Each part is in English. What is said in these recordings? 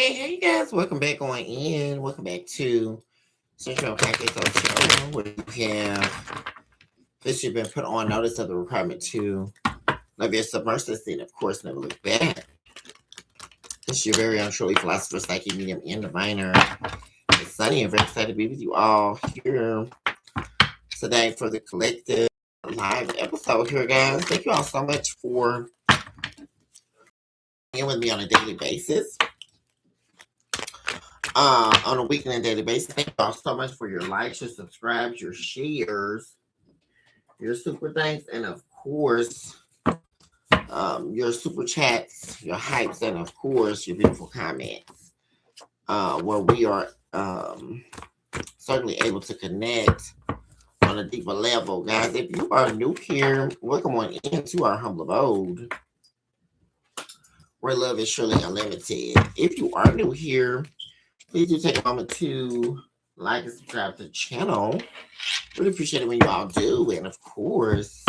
Hey guys, welcome back on in. Welcome back to Central Package Show, where you have officially been put on notice of the requirement to love your submersive and of course never look back. This is your very own truly philosopher, psychic medium, and diviner. It's Sunny and very excited to be with you all here today for the collective live episode here, guys. Thank you all so much for being with me on a daily basis. On a weekly and daily basis. Thank you all so much for your likes, your subscribes, your shares, your super thanks, and of course, your super chats, your hypes, and of course, your beautiful comments, where we are certainly able to connect on a deeper level. Guys, if you are new here, welcome on into our humble abode, where love is surely unlimited. If you are new here, please do take a moment to like and subscribe to the channel. Really appreciate it when you all do. And of course,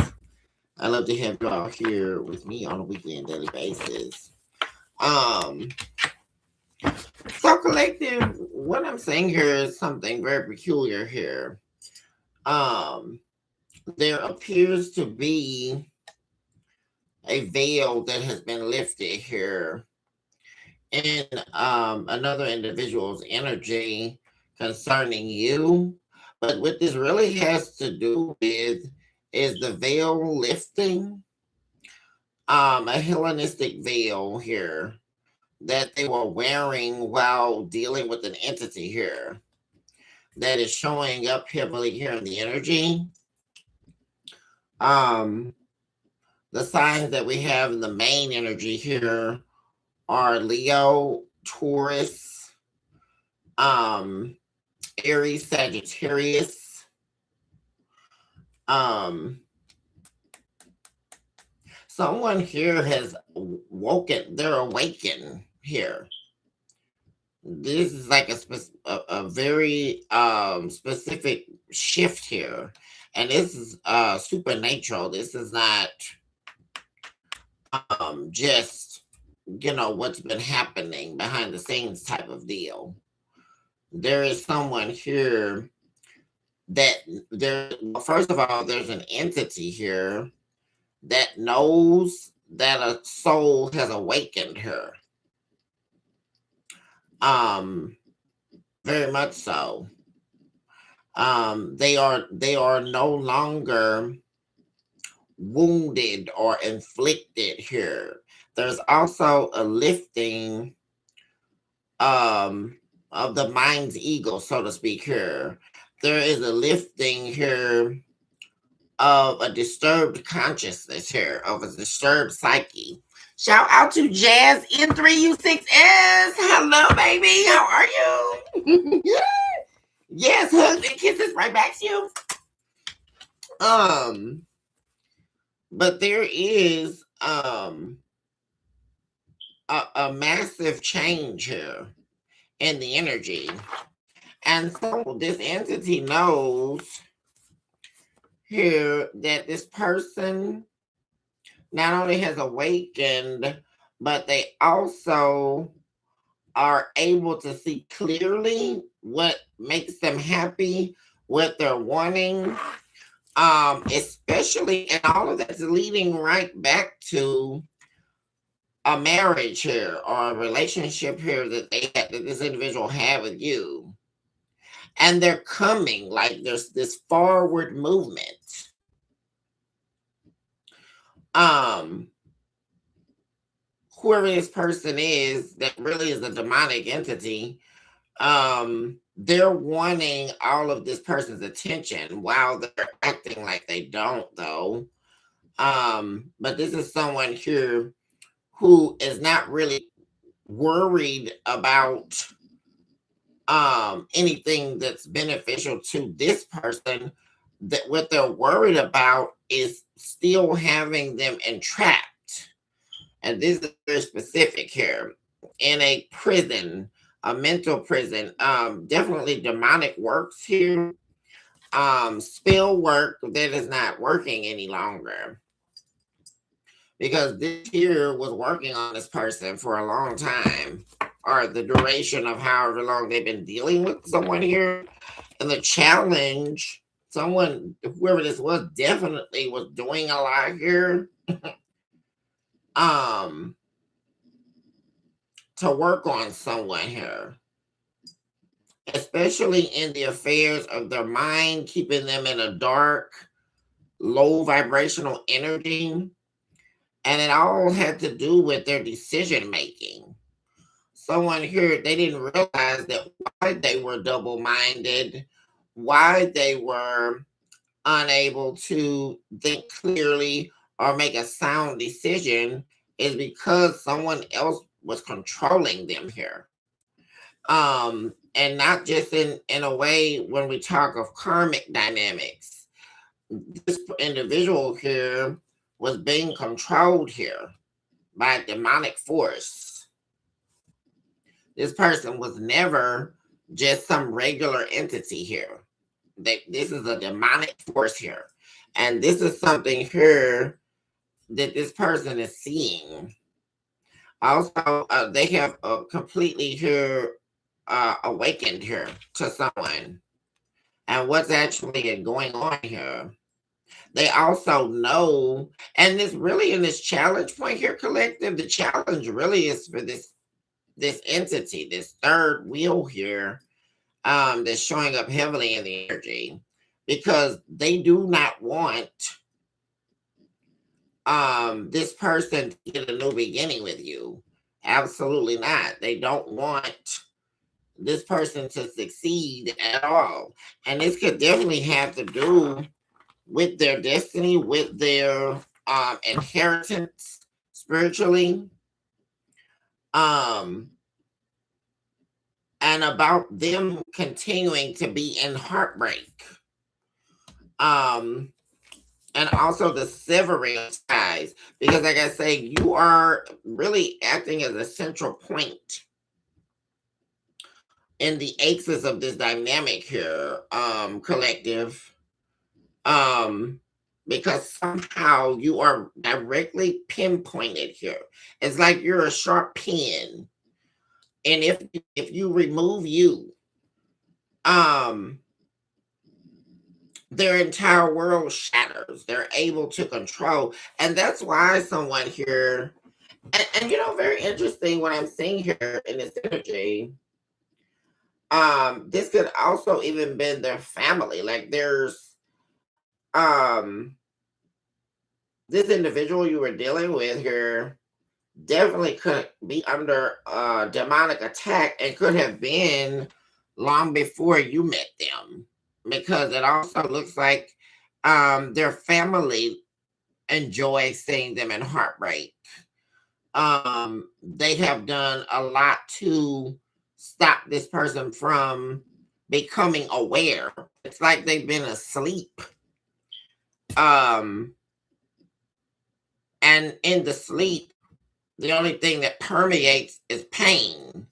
I love to have you all here with me on a weekly and daily basis. So collective, what I'm saying here is something very peculiar here. There appears to be a veil that has been lifted here in another individual's energy concerning you. But what this really has to do with is the veil lifting, a Hellenistic veil here that they were wearing while dealing with an entity here that is showing up heavily here in the energy. The signs that we have in the main energy here are Leo, Taurus, Aries, Sagittarius. Someone here has woken, they're awakened here. This is like a very specific shift here. And this is supernatural. This is not just, you know, what's been happening behind the scenes type of deal. There is someone here that first of all, there's an entity here that knows that a soul has awakened her. Very much so. They are no longer wounded or inflicted here. There's also a lifting of the mind's ego, so to speak here. There is a lifting here of a disturbed consciousness here, of a disturbed psyche. Shout out to Jazz N3U6S. Hello, baby. How are you? Yes, hugs and kisses right back to you. But there is a massive change here in the energy. And so this entity knows here that this person not only has awakened, but they also are able to see clearly what makes them happy, what they're wanting, especially, and all of that's leading right back to a marriage here or a relationship here that that this individual had with you. And they're coming, like there's this forward movement. Whoever this person is that really is a demonic entity, they're wanting all of this person's attention while they're acting like they don't, though. But this is someone here who is not really worried about anything that's beneficial to this person. That what they're worried about is still having them entrapped. And this is very specific here. In a prison, a mental prison, definitely demonic works here. Spell work that is not working any longer. Because this here was working on this person for a long time. or the duration of however long they've been dealing with someone here. And the challenge, someone, whoever this was, definitely was doing a lot here. To work on someone here, especially in the affairs of their mind, keeping them in a dark, low vibrational energy. And it all had to do with their decision making. Someone here, they didn't realize that why they were double-minded, why they were unable to think clearly or make a sound decision, is because someone else was controlling them here. And not just in a way when we talk of karmic dynamics. This individual here was being controlled here by a demonic force. This person was never just some regular entity here. This is a demonic force here. And this is something here that this person is seeing. Also, they have completely here awakened here to someone and what's actually going on here. They also know, and this really in this challenge point here, collective, the challenge really is for this entity, this third wheel here, that's showing up heavily in the energy, because they do not want this person to get a new beginning with you. Absolutely not. They don't want this person to succeed at all. And this could definitely have to do with their destiny, with their inheritance spiritually, and about them continuing to be in heartbreak, and also the severing of ties, because like I say, you are really acting as a central point in the axis of this dynamic here, collective, because somehow you are directly pinpointed here. It's like you're a sharp pin, and if you remove you, their entire world shatters. They're able to control, and that's why someone here, and you know, very interesting what I'm seeing here in this energy. This could also even been their family. Like there's this individual you were dealing with here definitely could be under demonic attack, and could have been long before you met them, because it also looks like their family enjoys seeing them in heartbreak. They have done a lot to stop this person from becoming aware. It's like they've been asleep. And in the sleep, the only thing that permeates is pain,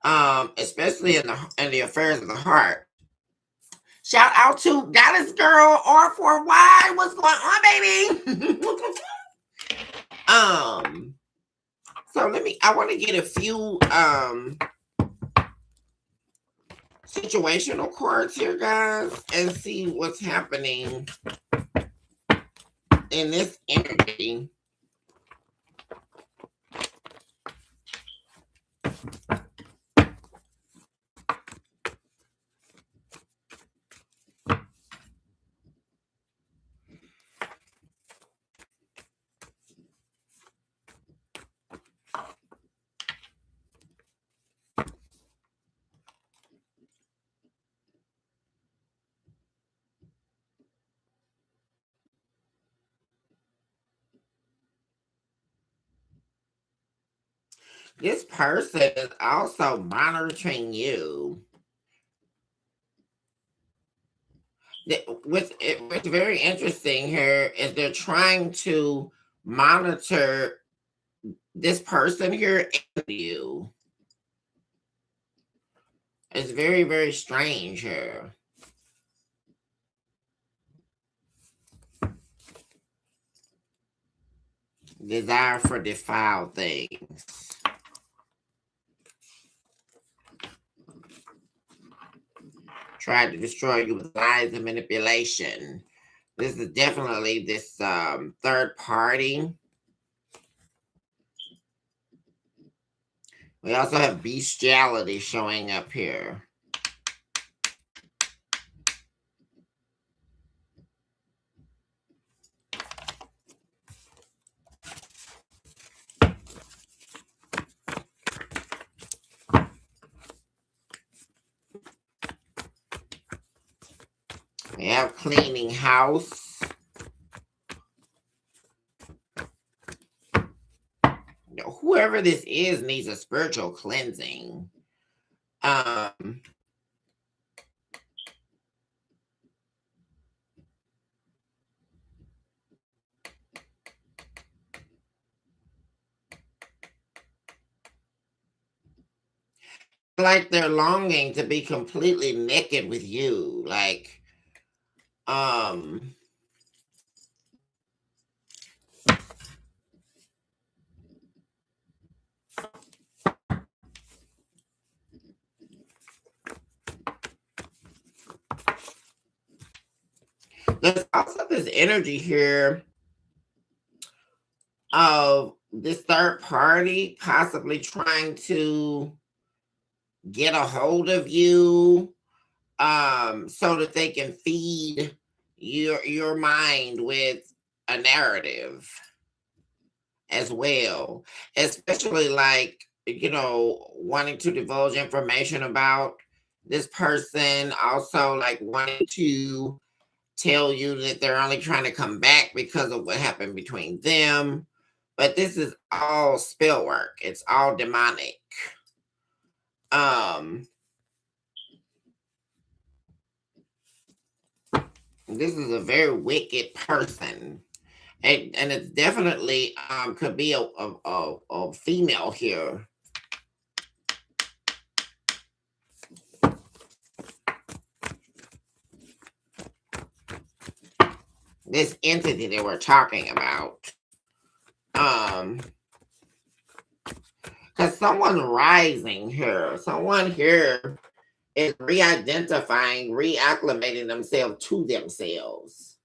especially in the affairs of the heart. Shout out to Goddess Girl R4Y. What's going on, baby? So I want to get a few situational cards here, guys, and see what's happening in this energy. This person is also monitoring you. What's very interesting here is they're trying to monitor this person here and you. It's very, very strange here. Desire for defiled things. tried to destroy you with lies and manipulation. This is definitely this third party. We also have bestiality showing up here. We have cleaning house. Whoever this is needs a spiritual cleansing. Like they're longing to be completely naked with you. Like, there's also this energy here of this third party possibly trying to get a hold of you, so that they can feed your mind with a narrative as well, especially like, wanting to divulge information about this person, also like wanting to tell you that they're only trying to come back because of what happened between them. But this is all spell work. It's all demonic. This is a very wicked person. And it's definitely could be a female here. This entity that we're talking about. Because someone's rising here. Someone here is re-identifying, reacclimating themselves to themselves.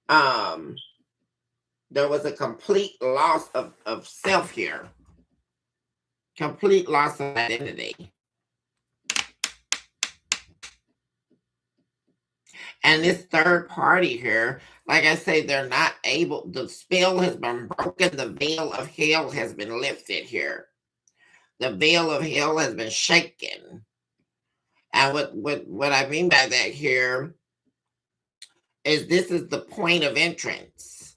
There was a complete loss of self here. Complete loss of identity. And this third party here, like I say, they're not able, the spell has been broken. The veil of hell has been lifted here. The veil of hell has been shaken. And what I mean by that here is this is the point of entrance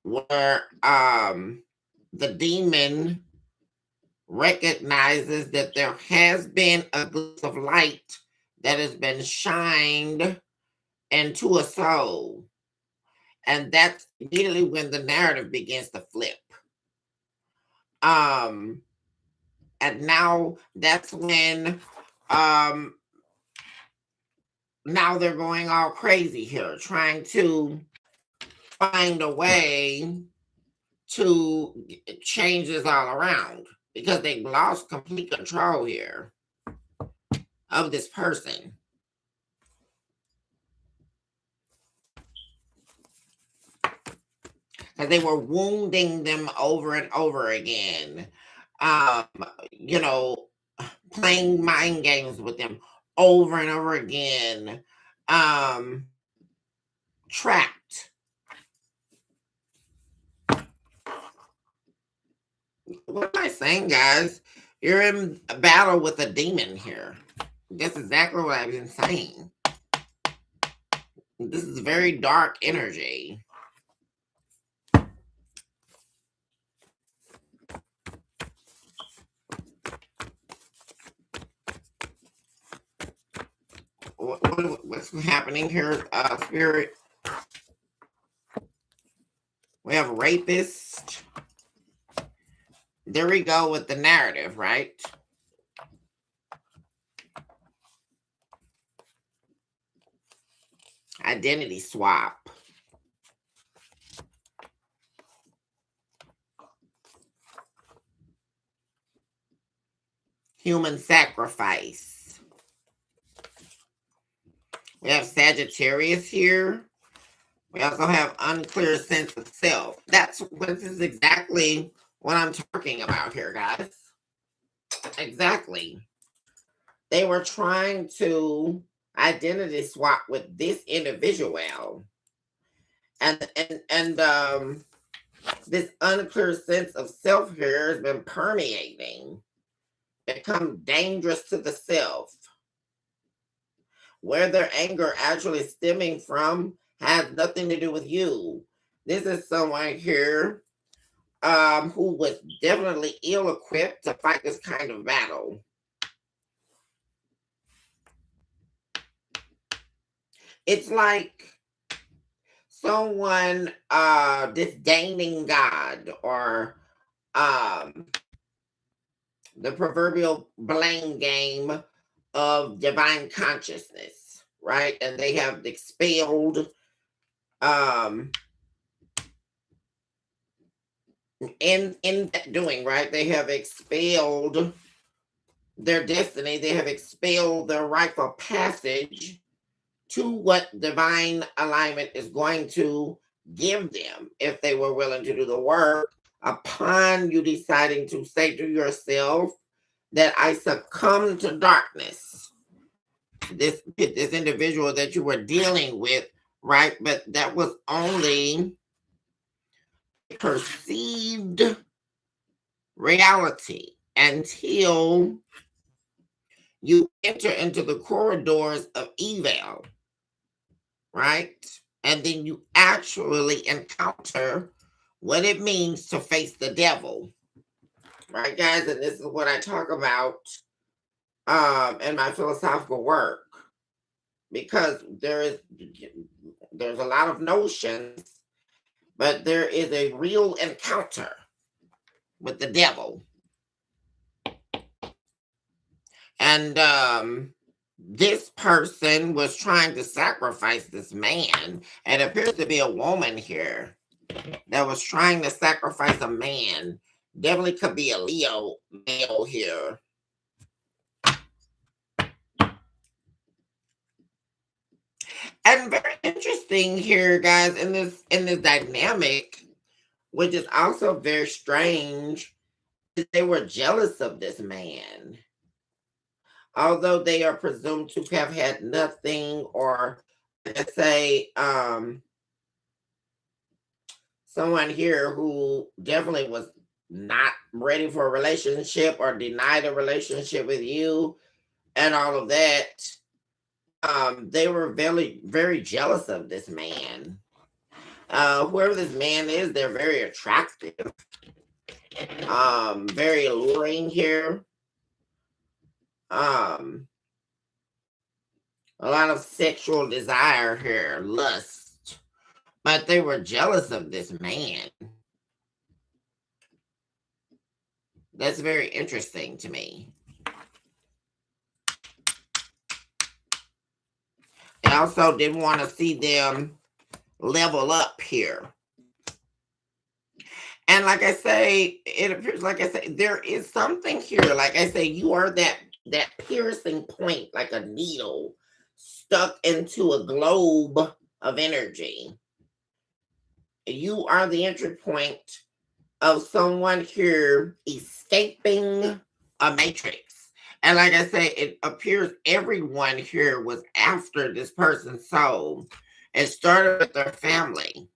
where the demon recognizes that there has been a glimpse of light that has been shined into a soul. And that's immediately when the narrative begins to flip. And now that's when now they're going all crazy here, trying to find a way to change this all around because they've lost complete control here of this person. Because they were wounding them over and over again. Playing mind games with them over and over again. Trapped. What am I saying, guys? You're in a battle with a demon here. That's exactly what I've been saying. This is very dark energy. What's happening here, Spirit? We have rapist. There we go with the narrative, right? Identity swap. Human sacrifice. We have Sagittarius here. We also have unclear sense of self. This is exactly what I'm talking about here, guys. Exactly. They were trying to identity swap with this individual. And this unclear sense of self here has been permeating, become dangerous to the self. Where their anger actually stemming from has nothing to do with you. This is someone here who was definitely ill-equipped to fight this kind of battle. It's like someone disdaining God, or the proverbial blame game of divine consciousness, right? And they have expelled in that doing, right? They have expelled their destiny. They have expelled their rightful passage to what divine alignment is going to give them if they were willing to do the work, upon you deciding to say to yourself that I succumb to darkness. This individual that you were dealing with, right? But that was only perceived reality until you enter into the corridors of evil, right? And then you actually encounter what it means to face the devil, right, guys? And this is what I talk about in my philosophical work, because there's a lot of notions, but there is a real encounter with the devil. And this person was trying to sacrifice this man. It appears to be a woman here that was trying to sacrifice a man. Definitely could be a Leo male here. And very interesting here, guys, in this dynamic, which is also very strange, is they were jealous of this man. Although they are presumed to have had nothing, or let's say someone here who definitely was not ready for a relationship or denied a relationship with you and all of that, they were very, very jealous of this man. Whoever this man is, they're very attractive, very alluring here. A lot of sexual desire here, lust, but they were jealous of this man. That's very interesting to me. I also didn't want to see them level up here. And like I say, it appears, like I say, there is something here. Like I say, you are that piercing point, like a needle stuck into a globe of energy. You are the entry point of someone here escaping a matrix. And like I say, it appears everyone here was after this person's soul. It started with their family.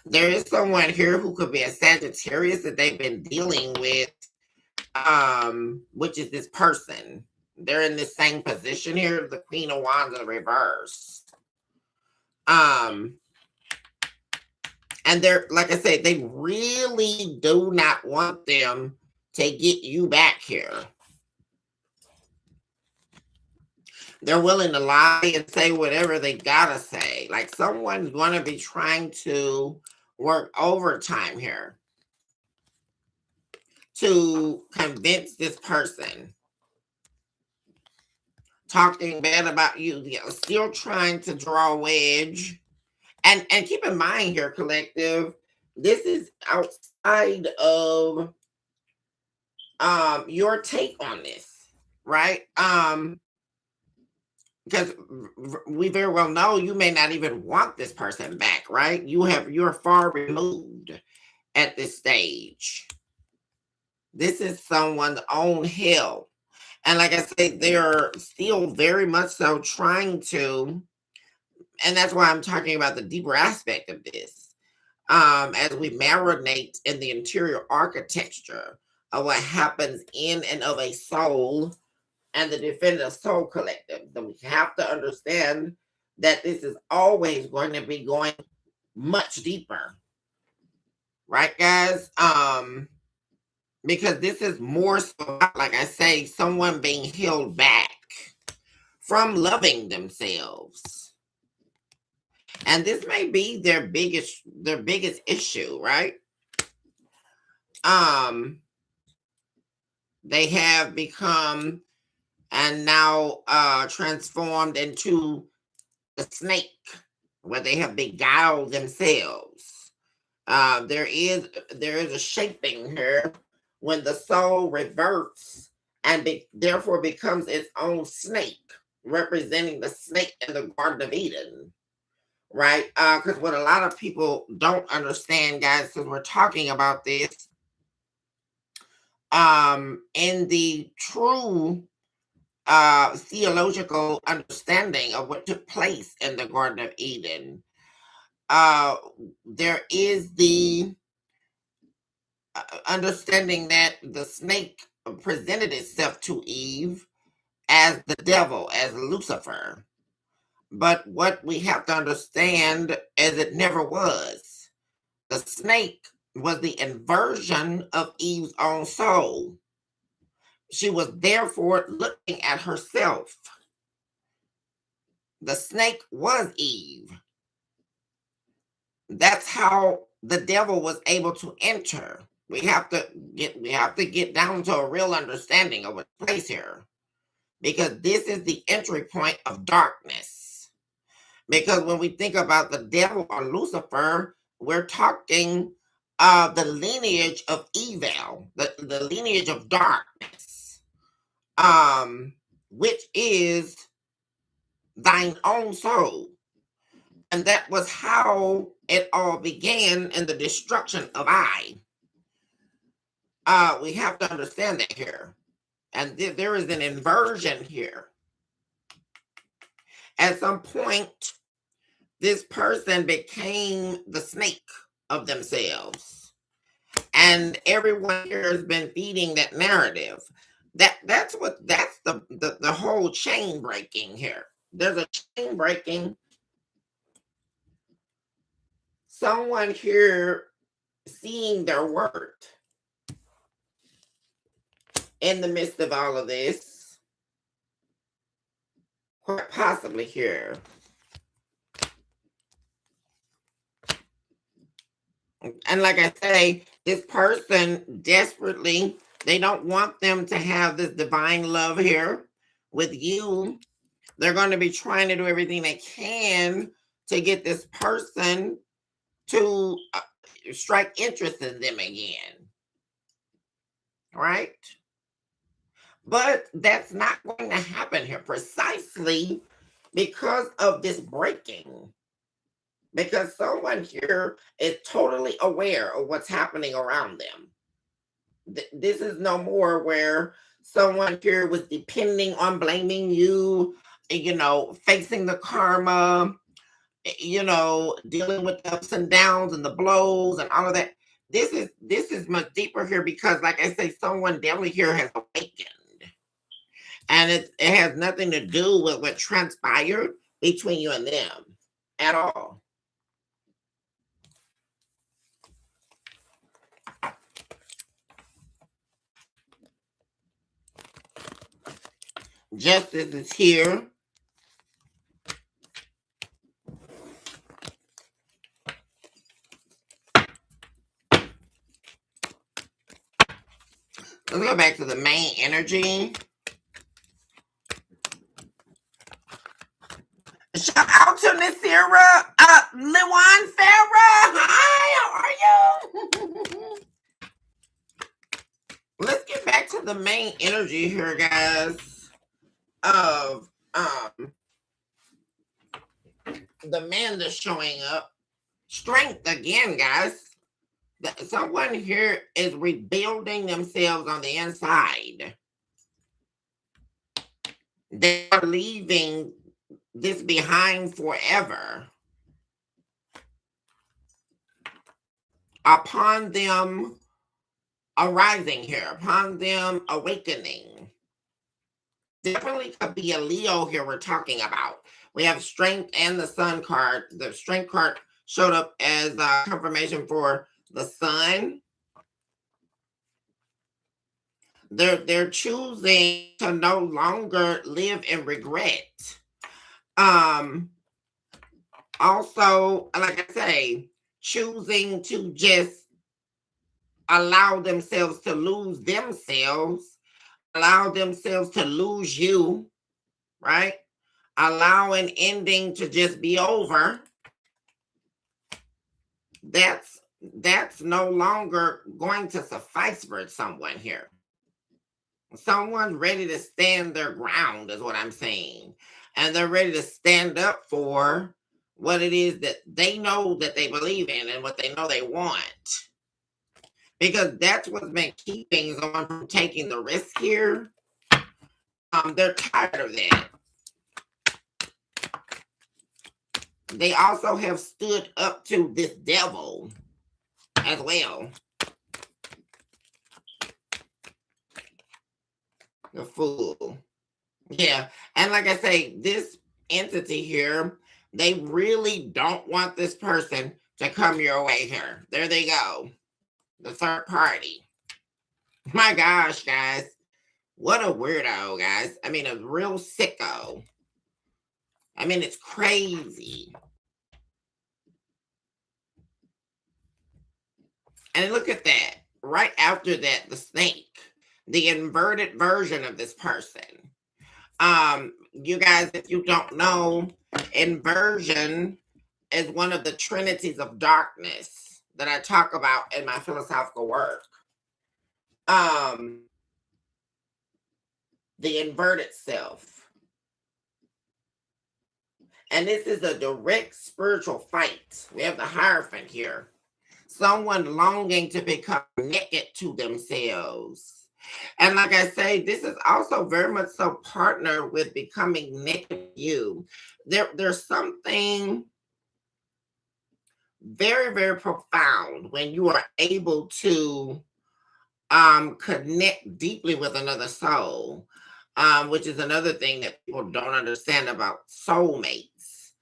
There is someone here who could be a Sagittarius that they've been dealing with, which is this person. They're in the same position here, the Queen of Wands in the reverse. And they're, like I said, they really do not want them to get you back here. They're willing to lie and say whatever they gotta say. Like someone's gonna be trying to work overtime here to convince this person, talking bad about you, still trying to draw a wedge. And keep in mind here, collective, this is outside of your take on this, right? because we very well know you may not even want this person back, right? You're far removed at this stage. This is someone's own hell. And like I said, they're still very much so trying to, and that's why I'm talking about the deeper aspect of this. As we marinate in the interior architecture of what happens in and of a soul and the definitive soul collective, then we have to understand that this is always going to be going much deeper. Right, guys? Because this is more so, like I say, someone being held back from loving themselves. And this may be their biggest issue, right? They have become and now transformed into the snake, where they have beguiled themselves. There is a shaping here when the soul reverts and therefore becomes its own snake, representing the snake in the Garden of Eden. Right? Because what a lot of people don't understand, guys, because we're talking about this, in the true theological understanding of what took place in the Garden of Eden, there is the understanding that the snake presented itself to Eve as the devil, as Lucifer. But what we have to understand is it never was. The snake was the inversion of Eve's own soul. She was therefore looking at herself. The snake was Eve. That's how the devil was able to enter. We have to get down to a real understanding of what's place here, because this is the entry point of darkness. Because when we think about the devil or Lucifer, we're talking the lineage of evil, the lineage of darkness, which is thine own soul. And that was how it all began in the destruction of I. We have to understand that here. And there is an inversion here. At some point, this person became the snake of themselves. And everyone here has been feeding that narrative. That's the whole chain breaking here. There's a chain breaking. Someone here seeing their worth in the midst of all of this, quite possibly here. And like I say, this person desperately, they don't want them to have this divine love here with you. They're going to be trying to do everything they can to get this person to strike interest in them again. Right? But that's not going to happen here precisely because of this breaking. Because someone here is totally aware of what's happening around them. This is no more where someone here was depending on blaming you, facing the karma, dealing with the ups and downs and the blows and all of that. This is much deeper here because, like I say, someone definitely here has awakened. And it has nothing to do with what transpired between you and them at all. Justice is here. Let's go back to the main energy. Shout out to Nasira, Lewan Farah. Hi, how are you? Let's get back to the main energy here, guys. Of the man that's showing up, strength again, guys. Someone here is rebuilding themselves on the inside. They are leaving this behind forever. Upon them arising here, upon them awakening. Definitely could be a Leo here we're talking about. We have strength and the sun card. The strength card showed up as confirmation for the sun. They're choosing to no longer live in regret. Also, like I say, choosing to just allow themselves to lose themselves, allow themselves to lose you, right? Allow an ending to just be over. That's no longer going to suffice for someone here. Someone's ready to stand their ground is what I'm saying. And they're ready to stand up for what it is that they know that they believe in and what they know they want. Because that's what's been keeping someone from taking the risk here. They're tired of that. They also have stood up to this devil as well. The Fool. Yeah. And like I say, this entity here, they really don't want this person to come your way here. There they go. The third party. My gosh, guys. What a weirdo, guys. I mean, a real sicko. I mean, it's crazy. And look at that. Right after that, the snake. The inverted version of this person. You guys, if you don't know, inversion is one of the trinities of darkness that I talk about in my philosophical work. The inverted self. And this is a direct spiritual fight. We have the Hierophant here. Someone longing to become naked to themselves. And like I say, this is also very much so partnered with becoming naked you. There's something very, very profound when you are able to connect deeply with another soul, which is another thing that people don't understand about soulmates,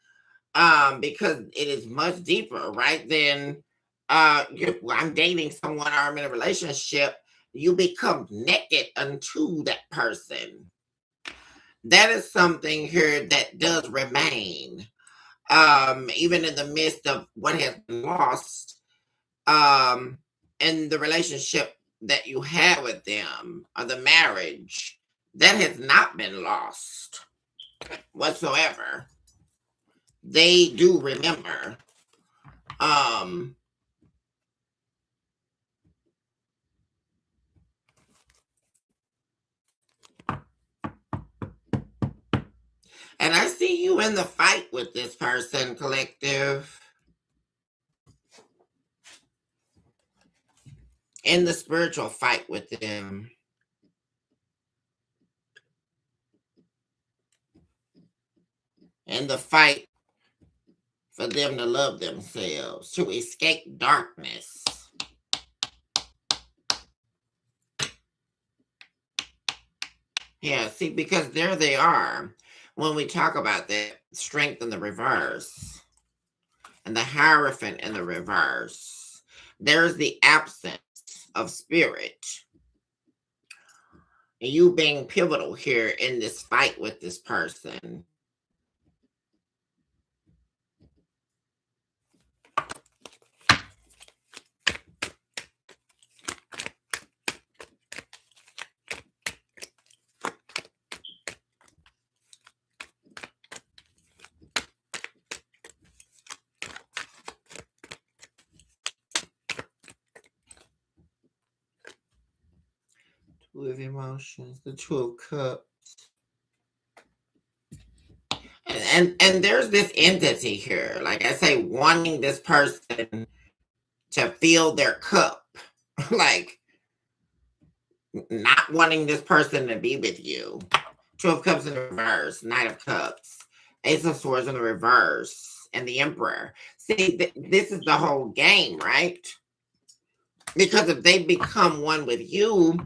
because it is much deeper, right? Than I'm dating someone or I'm in a relationship. You become naked unto that person. That is something here that does remain, even in the midst of what has been lost, in the relationship that you have with them or the marriage. That has not been lost whatsoever. They do remember. And I see you in the fight with this person, collective. In the spiritual fight with them. In the fight for them to love themselves, to escape darkness. Yeah, see, because there they are. When we talk about that strength in the reverse and the Hierophant in the reverse, there's the absence of spirit. And you being pivotal here in this fight with this person. Two of emotions, the Two of Cups. And there's this entity here, like I say, wanting this person to fill their cup, like not wanting this person to be with you. Two of Cups in the reverse, Knight of Cups, Ace of Swords in the reverse, and the Emperor. See, this is the whole game, right? Because if they become one with you,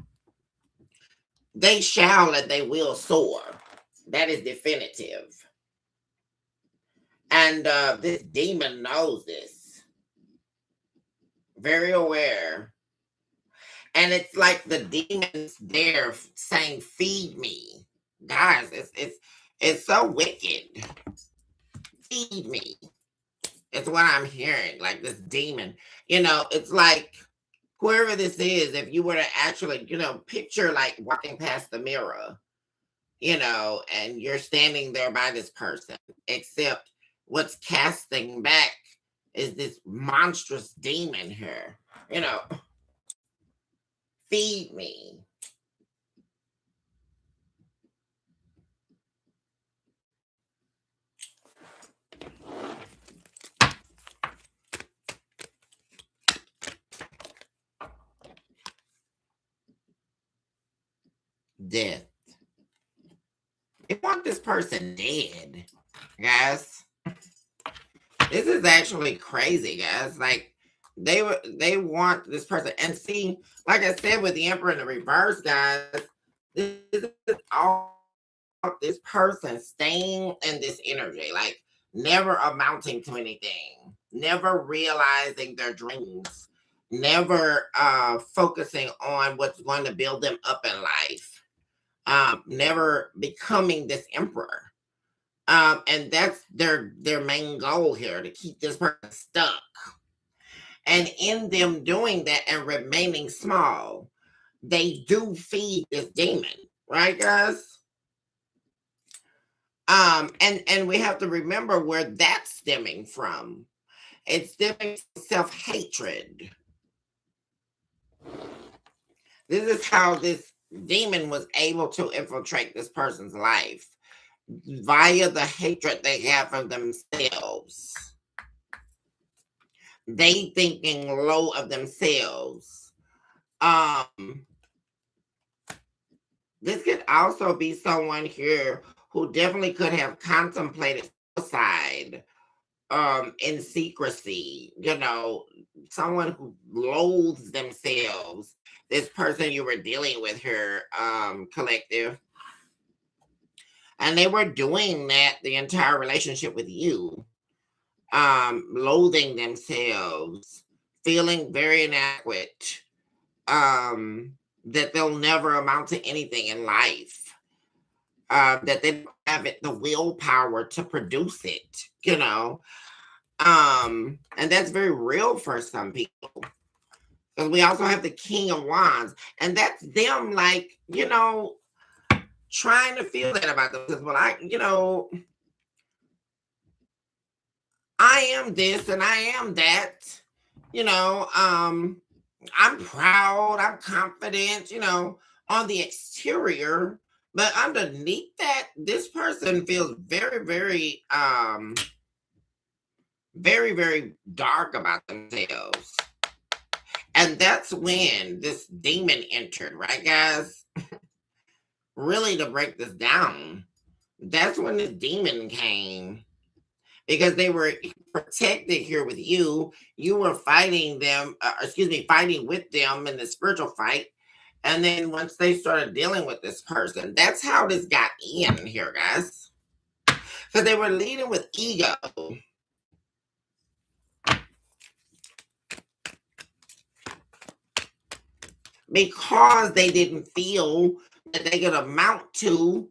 they shall and they will soar. That is definitive. And this demon knows this. Very aware. And it's like the demon's there saying, feed me. Guys, it's so wicked. Feed me. It's what I'm hearing. Like this demon. You know, it's like whoever this is, if you were to actually, you know, picture like walking past the mirror, you know, and you're standing there by this person, except what's casting back is this monstrous demon here. You know, feed me. Death. They want this person dead, guys. This is actually crazy, guys. Like they want this person. And see, like I said, with the Emperor in the reverse, guys, this is all this person staying in this energy, like never amounting to anything, never realizing their dreams, never focusing on what's going to build them up in life, never becoming this emperor. And that's their main goal here, to keep this person stuck. And in them doing that and remaining small, they do feed this demon, right, guys? And we have to remember where that's stemming from. It's stemming from self-hatred. This is how this demon was able to infiltrate this person's life, via the hatred they have for themselves. They thinking low of themselves. This could also be someone here who definitely could have contemplated suicide in secrecy, you know, someone who loathes themselves. This person you were dealing with here, collective. And they were doing that the entire relationship with you. Loathing themselves, feeling very inadequate, that they'll never amount to anything in life, that they don't have the willpower to produce it, you know. And that's very real for some people. Because we also have the King of Wands, and that's them, like, you know, trying to feel that about themselves. Well, you know, I am this and I am that, you know, I'm proud, I'm confident, you know, on the exterior, but underneath that, this person feels very, very, very, very dark about themselves. And that's when this demon entered, right, guys? Really, to break this down, that's when this demon came. Because they were protected here with you. You were fighting them, fighting with them in the spiritual fight. And then once they started dealing with this person, that's how this got in here, guys. Because they were leading with ego. Because they didn't feel that they could amount to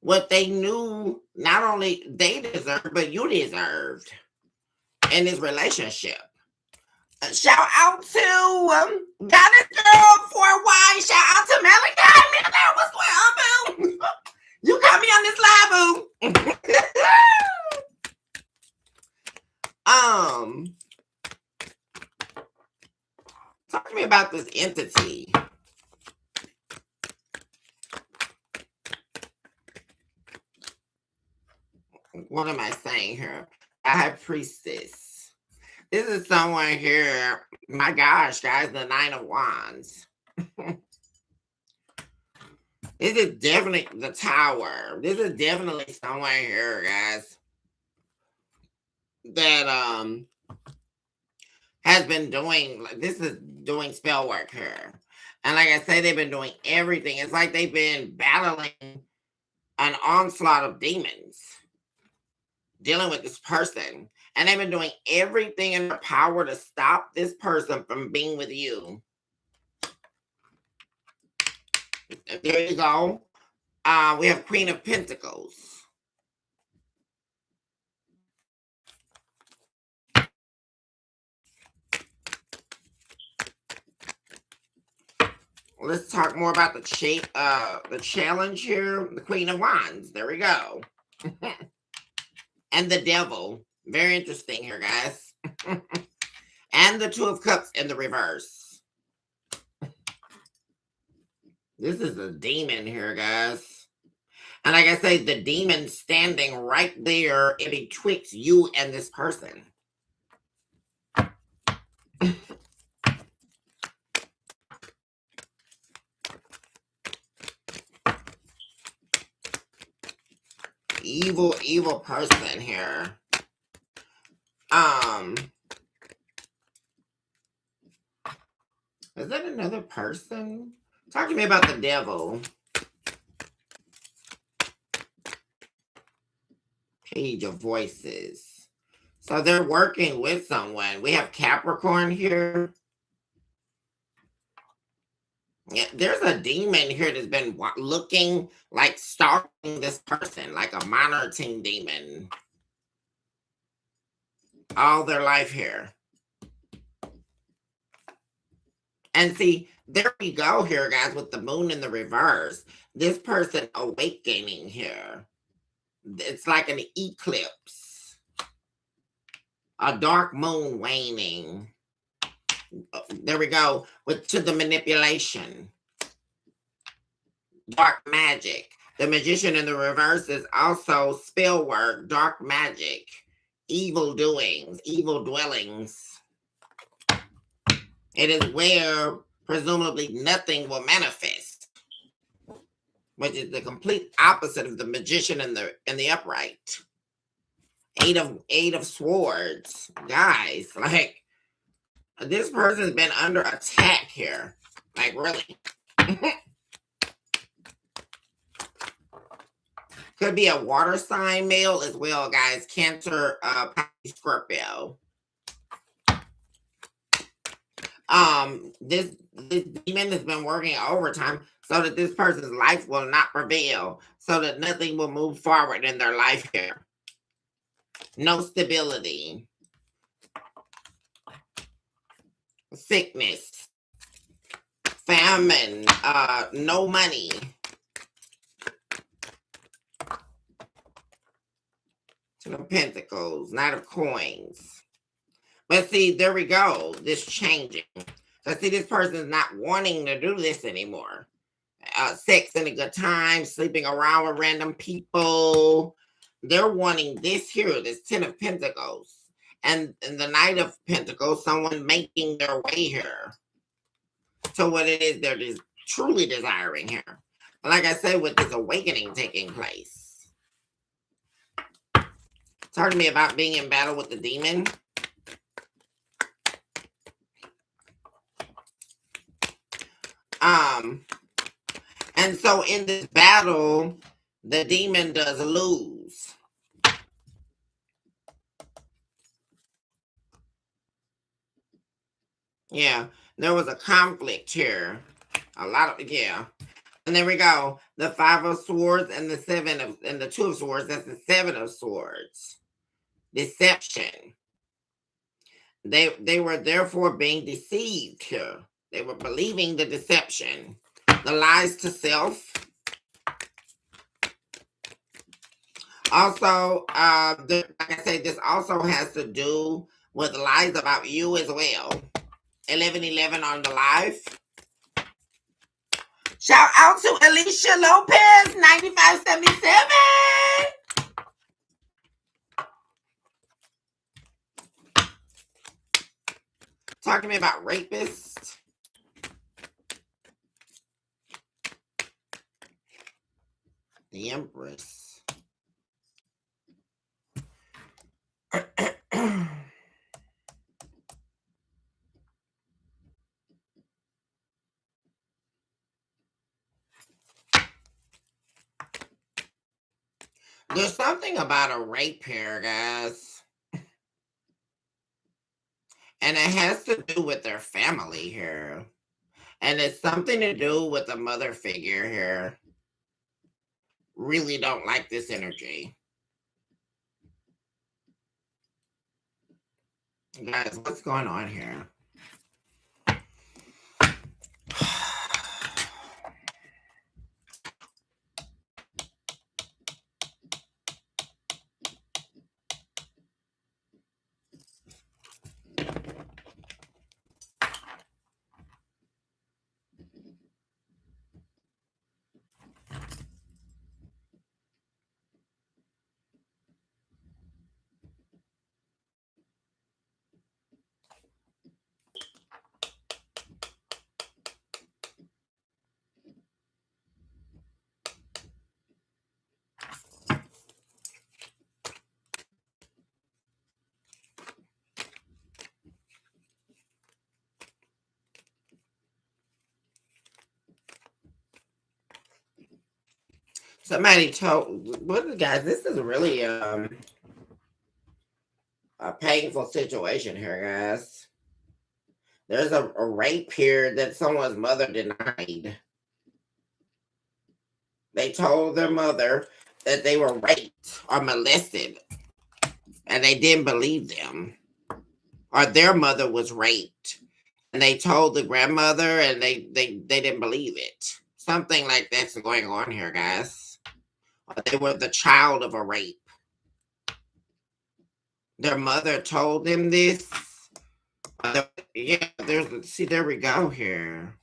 what they knew not only they deserved, but you deserved in this relationship. Shout out to Goddess Girl for why. Shout out to Malachi. Malachi, what's going on, boo? You got me on this live, boo. Talk to me about this entity. what am I saying here? I have priestess. This is someone here. My gosh, guys, the 9 of Wands. This is definitely the Tower. This is definitely someone here, guys, that has been doing, this is doing spell work here. And like I said, they've been doing everything. It's like they've been battling an onslaught of demons, dealing with this person. And they've been doing everything in their power to stop this person from being with you. There you go. We have Queen of Pentacles. Let's talk more about the challenge here. The Queen of Wands. There we go. And the Devil. Very interesting here, guys. And the Two of Cups in the reverse. This is a demon here, guys. And like I say, the demon standing right there in betwixt you and this person. Evil person here. Is that another person? Talk to me about the Devil. Page of Voices. So they're working with someone. We have Capricorn here. Yeah, there's a demon here that's been looking like stalking this person, like a monitoring demon all their life here. And see, there we go here, guys, with the moon in the reverse. This person awakening here. It's like an eclipse. A dark moon waning. There we go. To the manipulation. Dark magic. The Magician in the reverse is also spell work, dark magic, evil doings, evil dwellings. It is where presumably nothing will manifest, which is the complete opposite of the Magician in the upright. Eight of Swords, guys. Like, this person's been under attack here. Like, really. Could be a water sign male as well, guys. Cancer, Pisces, Scorpio. This demon has been working overtime so that this person's life will not prevail, so that nothing will move forward in their life here. No stability. Sickness. Famine. No money. Two of Pentacles. Knight of Coins. But see, there we go. This changing. So see, this person is not wanting to do this anymore. Sex and a good time, sleeping around with random people. They're wanting this here, this Ten of Pentacles. And the Knight of Pentacles, someone making their way here to what it is they're just truly desiring here. Like I said, with this awakening taking place. Talk to me about being in battle with the demon. And so in this battle, the demon does lose. Yeah, there was a conflict here. A lot of, yeah. And there we go. The Five of Swords and the the Two of Swords. That's the Seven of Swords. Deception. They were therefore being deceived here. They were believing the deception, the lies to self. Also, like I say, this also has to do with lies about you as well. 1111 on the live. Shout out to Alicia Lopez, 9577. Talk to me about rapists. The Empress. There's something about a rape here, guys. And it has to do with their family here. And it's something to do with the mother figure here. Really don't like this energy. Guys, what's going on here? Somebody told, what guys, this is really a painful situation here, guys. There's a rape here that someone's mother denied. They told their mother that they were raped or molested, and they didn't believe them. Or their mother was raped, and they told the grandmother, and they didn't believe it. Something like that's going on here, guys. Or they were the child of a rape. Their mother told them this. Yeah, see, there we go here.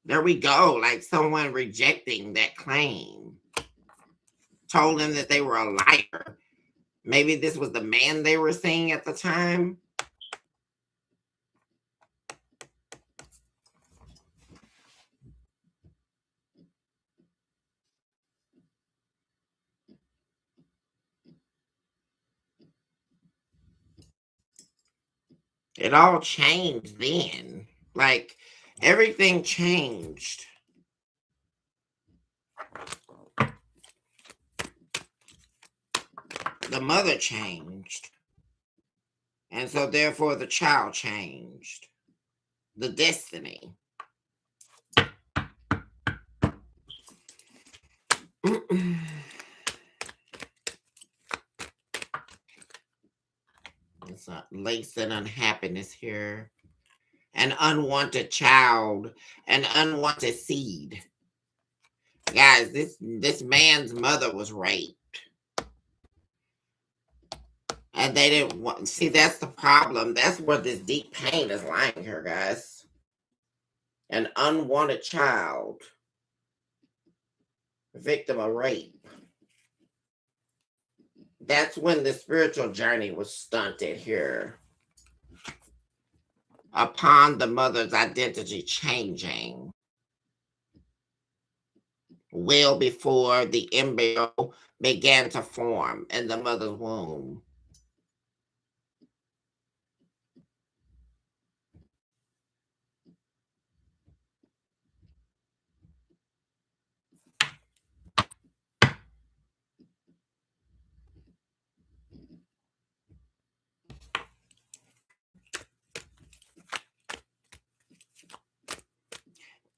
There we go, like someone rejecting that claim. Told them that they were a liar. Maybe this was the man they were seeing at the time. It all changed then. Like, everything changed. The mother changed. And so, therefore, the child changed. The destiny. It's a lace and unhappiness here. An unwanted child. An unwanted seed. Guys, this man's mother was raped. And they didn't want, see, that's the problem. That's where this deep pain is lying here, guys. An unwanted child. Victim of rape. That's when the spiritual journey was stunted here. Upon the mother's identity changing. Well before the embryo began to form in the mother's womb.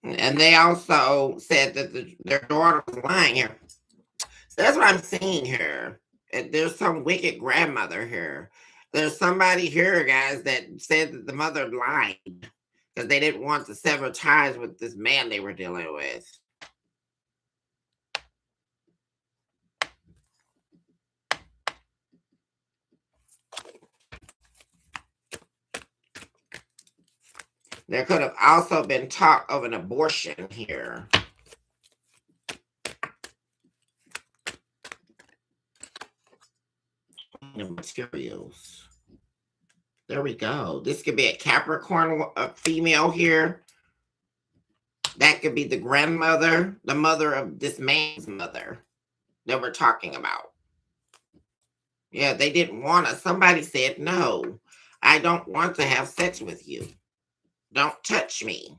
And they also said that their daughter was lying here. So that's what I'm seeing here. And there's some wicked grandmother here. There's somebody here, guys, that said that the mother lied because they didn't want to sever ties with this man they were dealing with. There could have also been talk of an abortion here. The materials. There we go. This could be a Capricorn, a female here. That could be the grandmother, the mother of this man's mother that we're talking about. Yeah, they didn't want us. Somebody said, no, I don't want to have sex with you. Don't touch me.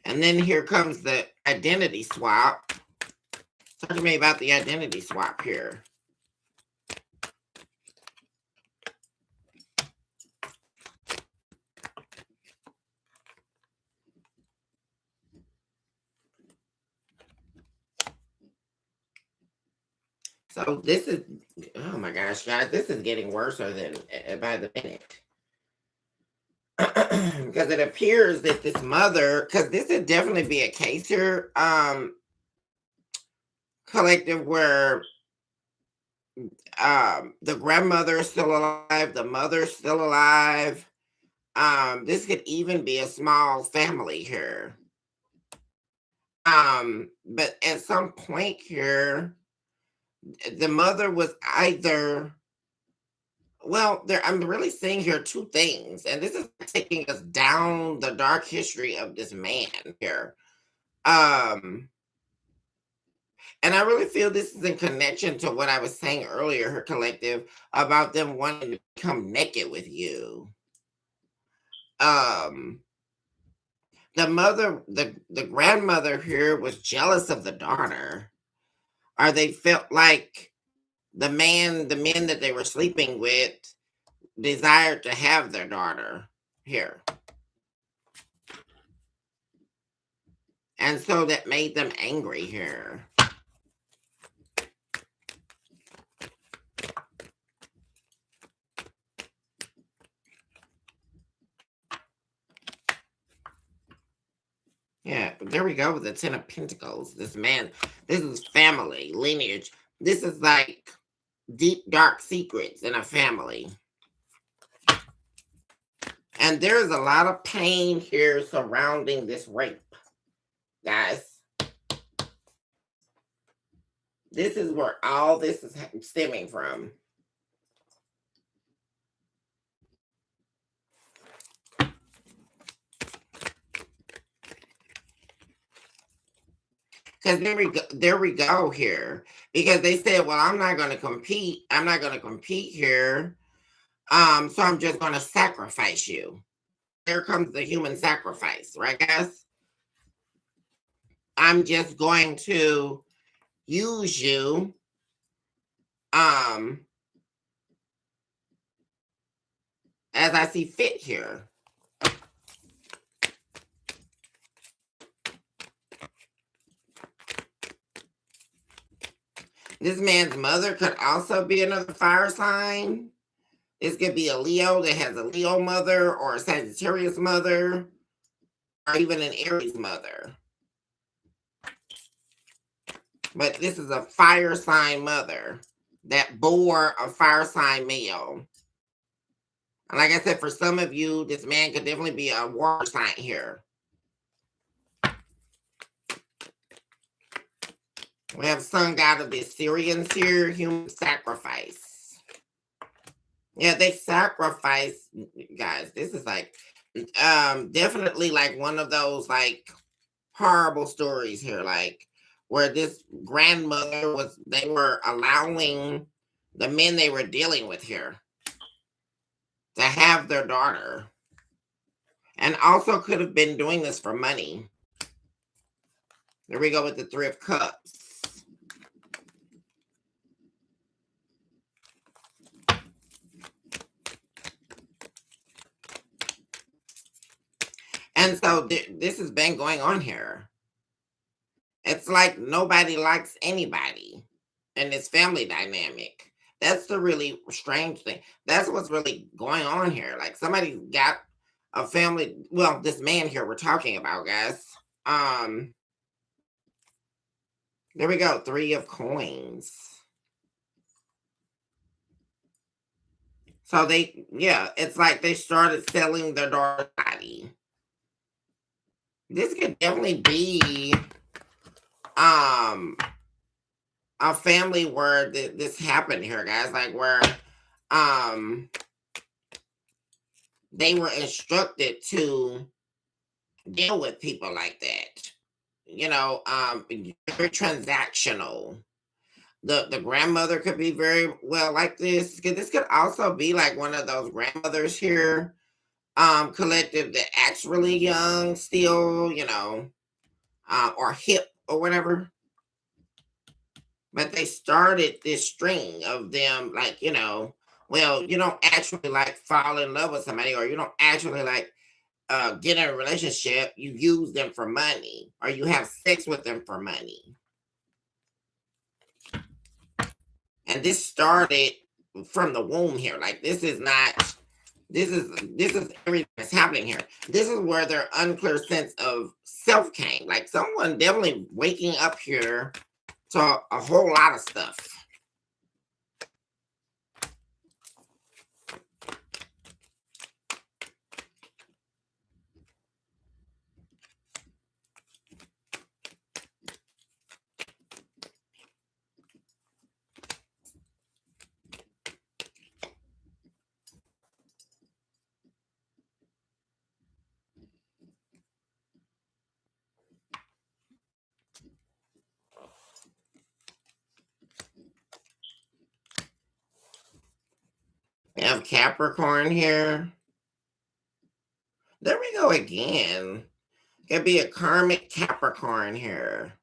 And then here comes the identity swap. Talk to me about the identity swap here. So this is, oh my gosh, guys, this is getting worse than by the minute. Because it appears that this mother, because this would definitely be a case here, collective, where the grandmother is still alive, the mother's still alive. This could even be a small family here. But at some point here, the mother was either, well, I'm really seeing here two things, and this is taking us down the dark history of this man here. And I really feel this is in connection to what I was saying earlier, her collective, about them wanting to become naked with you. The mother, the grandmother here was jealous of the daughter, or they felt like the men that they were sleeping with desired to have their daughter here. And so that made them angry here. Yeah, there we go with the Ten of Pentacles. This man, this is family, lineage. This is like deep, dark secrets in a family. And there's a lot of pain here surrounding this rape, guys. This is where all this is stemming from. Because there we go here. Because they said, well, I'm not going to compete. I'm not going to compete here. So I'm just going to sacrifice you. There comes the human sacrifice, right, guys? I'm just going to use you as I see fit here. This man's mother could also be another fire sign. This could be a Leo that has a Leo mother, or a Sagittarius mother, or even an Aries mother. But this is a fire sign mother that bore a fire sign male. And like I said, for some of you, this man could definitely be a water sign here. We have sun god of the Assyrians here, human sacrifice. Yeah, they sacrifice, guys. This is like definitely like one of those like horrible stories here, like where this grandmother was, they were allowing the men they were dealing with here to have their daughter, and also could have been doing this for money. There we go with the Three of Cups. And so this has been going on here. It's like nobody likes anybody in this family dynamic. That's the really strange thing. That's what's really going on here. Like somebody's got a family. Well, this man here we're talking about, guys. There we go. Three of Coins. So they, yeah, it's like they started selling their daughter's body. This could definitely be a family where this happened here, guys. Like where they were instructed to deal with people like that. You know, very transactional. The grandmother could be very well like this. This could also be like one of those grandmothers here, collective that acts really young still, you know, or hip or whatever. But they started this string of them, like, you know, well, you don't actually like fall in love with somebody, or you don't actually like get in a relationship. You use them for money, or you have sex with them for money. And this started from the womb here. Like this is not, this is everything that's happening here. This is where their unclear sense of self came. Like someone definitely waking up here to a whole lot of stuff. We have Capricorn here. There we go again. Could be a karmic Capricorn here.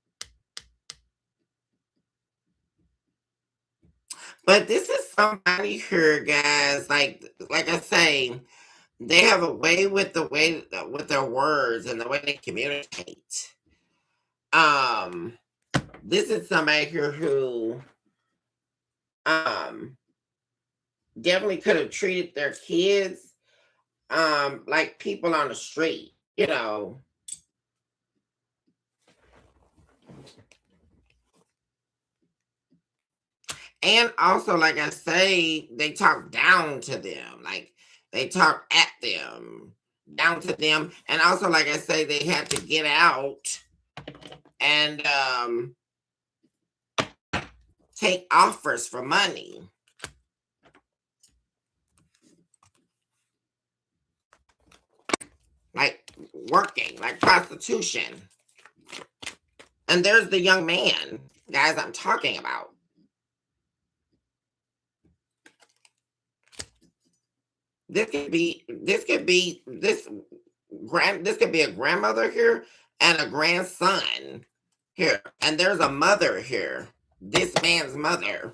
But this is somebody here, guys. Like I say, they have a way with with their words and the way they communicate. This is somebody here who definitely could have treated their kids like people on the street, you know. And also, like I say, they talk down to them, like they talk at them, down to them. And also, like I say, they had to get out and take offers for money. Like working, like prostitution. And there's the young man, guys, I'm talking about. This could be this could be a grandmother here and a grandson here. And there's a mother here. This man's mother.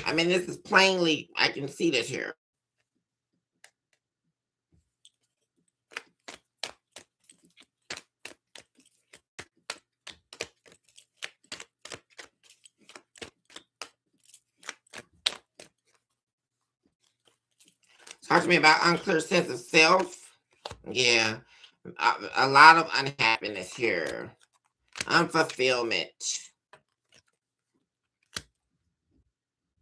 I mean, this is plainly, I can see this here. Talk to me about unclear sense of self. Yeah, a lot of unhappiness here. Unfulfillment.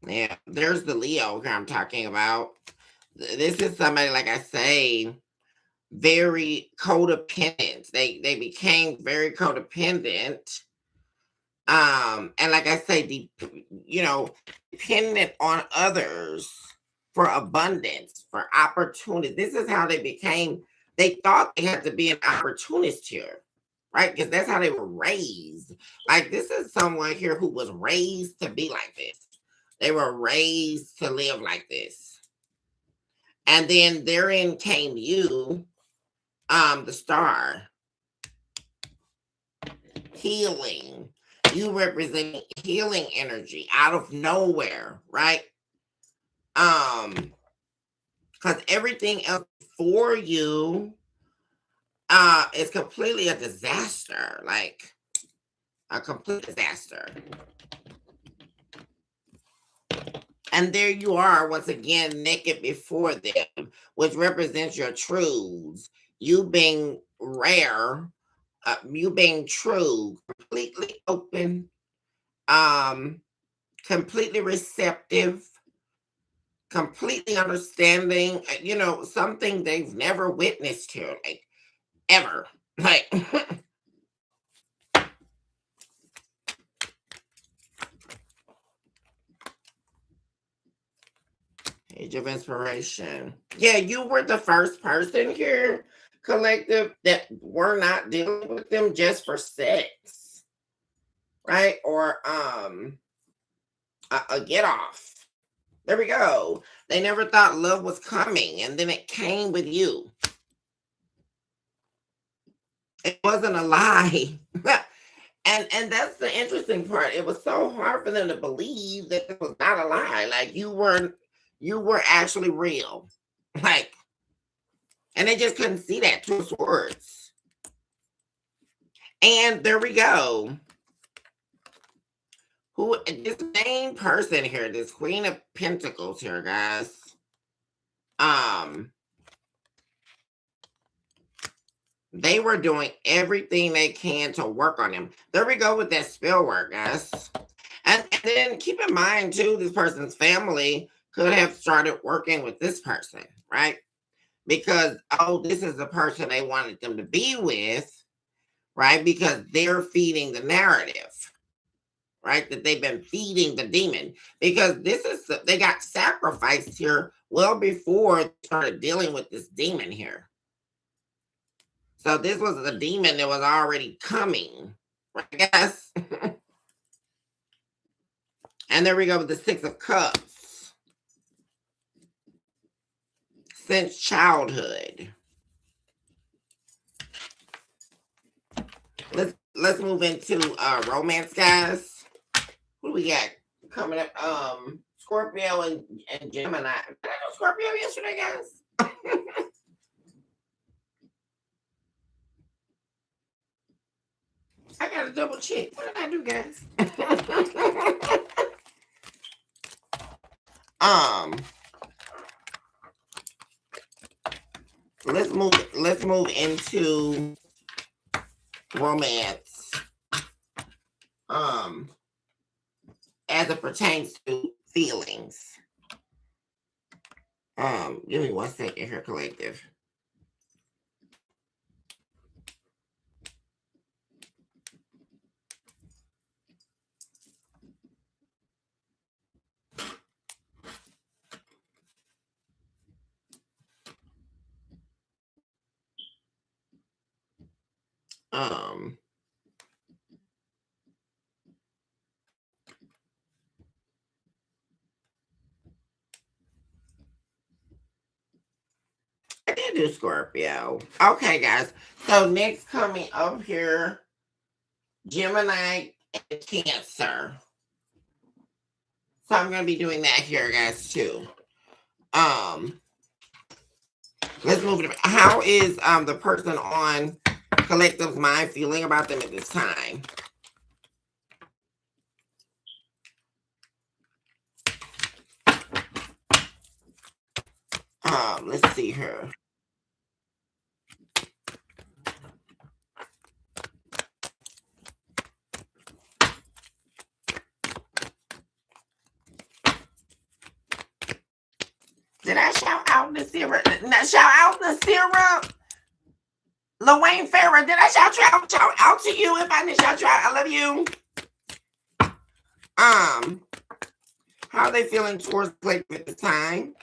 Yeah, there's the Leo here I'm talking about. This is somebody, like I say, very codependent. They became very codependent. And like I say, you know, dependent on others for abundance, for opportunity. This is how they became, they thought they had to be an opportunist here, right? Because that's how they were raised. Like this is someone here who was raised to be like this. They were raised to live like this. And then therein came you, the star. Healing. You represent healing energy out of nowhere, right? Because everything else for you is completely a disaster, like a complete disaster. And there you are, once again, naked before them, which represents your truths. You being rare, you being true, completely open, completely receptive, completely understanding, you know, something they've never witnessed here, like ever. Like, Age of Inspiration. Yeah, you were the first person here, collective, that we're not dealing with them just for sex, right? Or a get off. There we go. They never thought love was coming, and then it came with you. It wasn't a lie. And that's the interesting part. It was so hard for them to believe that it was not a lie. Like you were actually real. Like, and they just couldn't see that through words. And there we go. Who this main person here, this Queen of Pentacles here, guys. They were doing everything they can to work on him. There we go with that spell work, guys. And then keep in mind, too, this person's family could have started working with this person, right? Because, oh, this is the person they wanted them to be with, right? Because they're feeding the narrative, right? That they've been feeding the demon. Because this is, they got sacrificed here well before they started dealing with this demon here. So this was the demon that was already coming, I guess. And there we go with the Six of Cups. Since childhood. Let's move into romance, guys. What do we got coming up? Scorpio and Gemini. Did I do Scorpio yesterday, guys? I gotta double check. What did I do, guys? Let's move into romance. As it pertains to feelings. Give me 1 second here, collective. I did do Scorpio. Okay, guys. So next coming up here, Gemini and Cancer. So I'm going to be doing that here, guys, too. Let's move it. How is the person on Collective's mind feeling about them at this time? Let's see here. Did I shout out Nasira? Shout out Nasira? Lorraine Farrah, did I shout out to you? If I didn't shout you out, I love you. How are they feeling towards Collective at the time?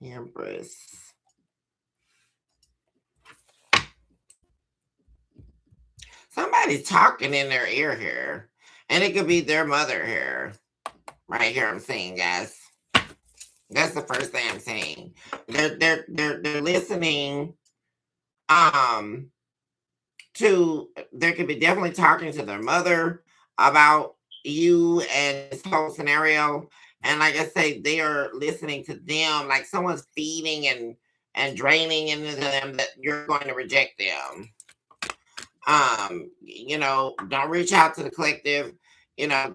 Empress. Somebody's talking in their ear here. And it could be their mother here. Right here, I'm saying, guys. That's the first thing I'm saying. They're listening to, they could be definitely talking to their mother about you and this whole scenario. And like I say, they are listening to them like someone's feeding and draining into them that you're going to reject them. You know, don't reach out to the Collective. You know,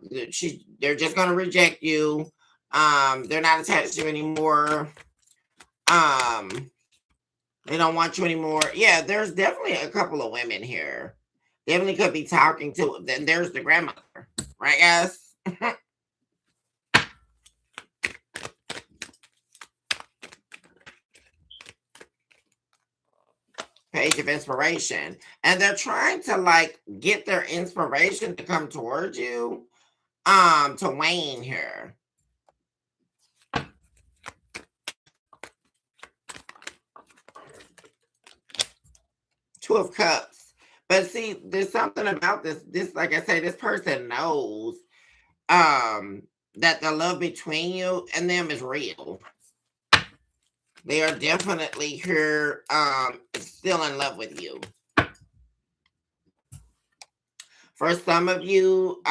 they're just going to reject you. They're not attached to you anymore. They don't want you anymore. Yeah, there's definitely a couple of women here. Definitely could be talking to. Then there's the grandmother, right, guys? Page of inspiration, and they're trying to like get their inspiration to come towards you. To wane here. Two of Cups. But see, there's something about this, like I say, this person knows that the love between you and them is real. They are definitely here, still in love with you. For some of you,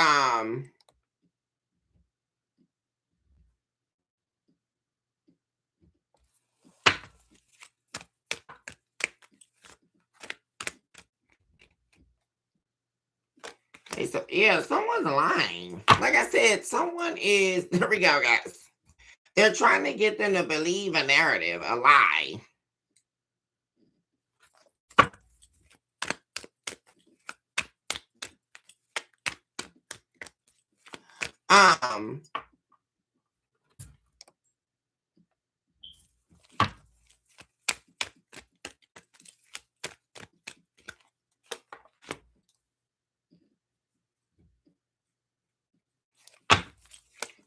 so yeah, someone's lying. Like I said, someone is, there we go, guys. They're trying to get them to believe a narrative, a lie.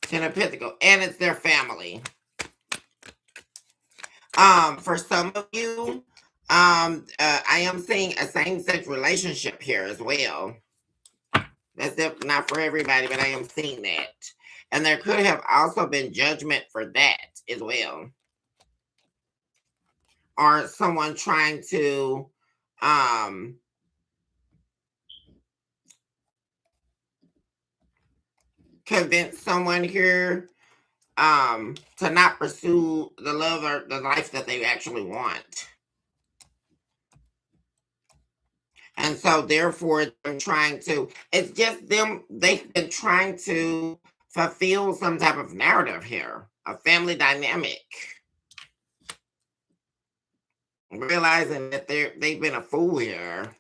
Ten of Pentacles, and it's their family. For some of you, I am seeing a same-sex relationship here as well. That's not for everybody, but I am seeing that. And there could have also been judgment for that as well. Or someone trying to convince someone here to not pursue the love or the life that they actually want. And so therefore they're trying to, it's just them, they've been trying to fulfill some type of narrative here, a family dynamic. Realizing that they've been a fool here.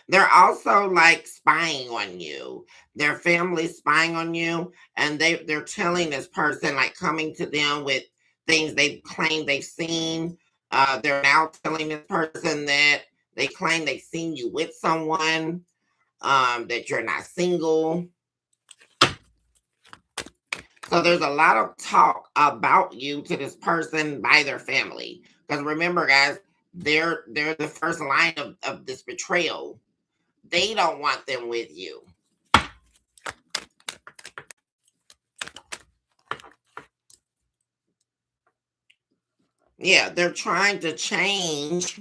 They're also like spying on you. Their family's spying on you, and they're telling this person, like coming to them with things they claim they've seen. They're now telling this person that they claim they've seen you with someone, that you're not single. So there's a lot of talk about you to this person by their family. Because remember, guys, they're the first line of this betrayal. They don't want them with you. Yeah, they're trying to change.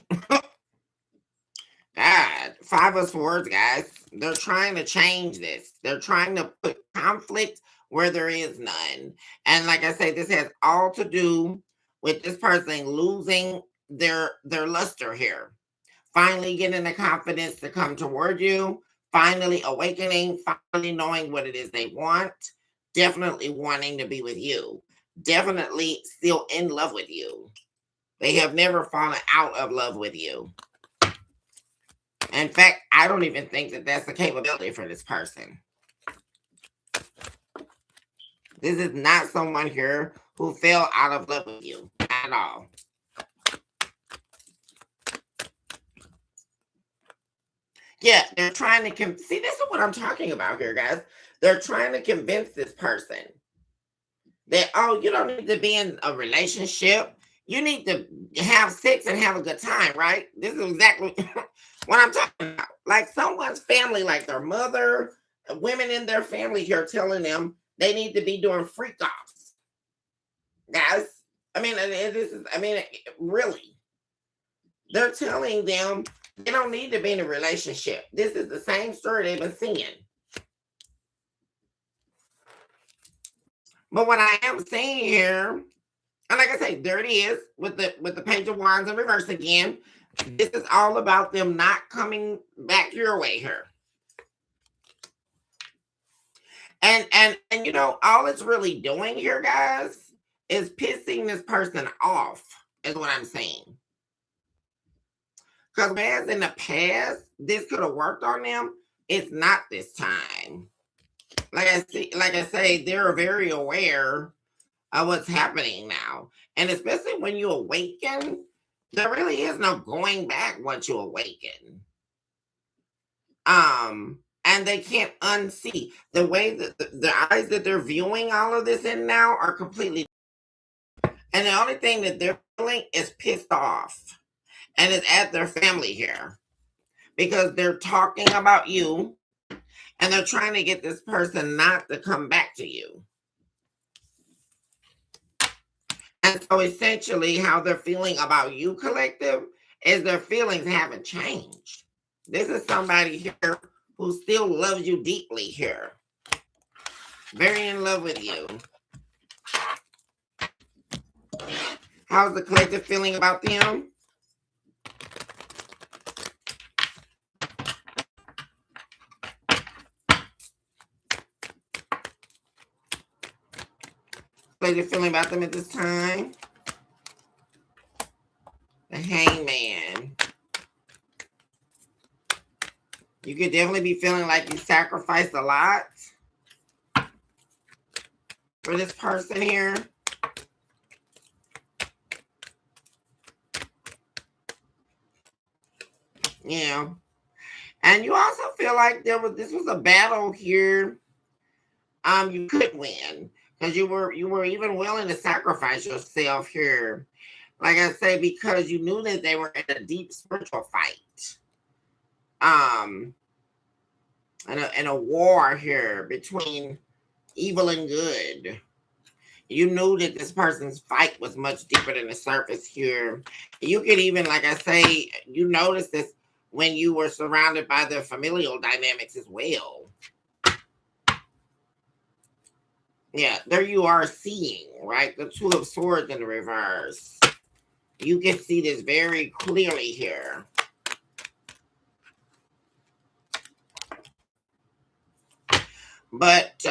God, 5 of Swords, guys. They're trying to change this. They're trying to put conflict where there is none. And like I say, this has all to do with this person losing their luster here. Finally getting the confidence to come toward you. Finally awakening. Finally knowing what it is they want. Definitely wanting to be with you. Definitely still in love with you. They have never fallen out of love with you. In fact, I don't even think that that's the capability for this person. This is not someone here who fell out of love with you at all. Yeah, they're trying to see, this is what I'm talking about here, guys. They're trying to convince this person that, oh, you don't need to be in a relationship. You need to have sex and have a good time, right? This is exactly what I'm talking about. Like someone's family, like their mother, women in their family here telling them they need to be doing freak offs. Guys, I mean, this is, I mean, really. They're telling them they don't need to be in a relationship. This is the same story they've been seeing. But what I am seeing here, and like I say, there it is with the Page of Wands in reverse again. This is all about them not coming back your way here. And you know, all it's really doing here, guys, is pissing this person off, is what I'm saying. Because whereas in the past, this could have worked on them, it's not this time. Like I say, they're very aware of what's happening now. And especially when you awaken, there really is no going back once you awaken. And they can't unsee the way that the eyes that they're viewing all of this in now are completely, and the only thing that they're feeling is pissed off, and it's at their family here because they're talking about you and they're trying to get this person not to come back to you. And so essentially how they're feeling about you, collective, is their feelings haven't changed. This is somebody here who still loves you deeply here. Very in love with you. How's the collective feeling about them? Collective feeling about them at this time? The Hangman. You could definitely be feeling like you sacrificed a lot for this person here. Yeah. And you also feel like this was a battle here. You could win because you were even willing to sacrifice yourself here. Like I say, because you knew that they were in a deep spiritual fight. And a war here between evil and good. You knew that this person's fight was much deeper than the surface here. You could even, like I say, you noticed this when you were surrounded by the familial dynamics as well. Yeah, there you are seeing, right? The Two of Swords in the reverse. You can see this very clearly here. But,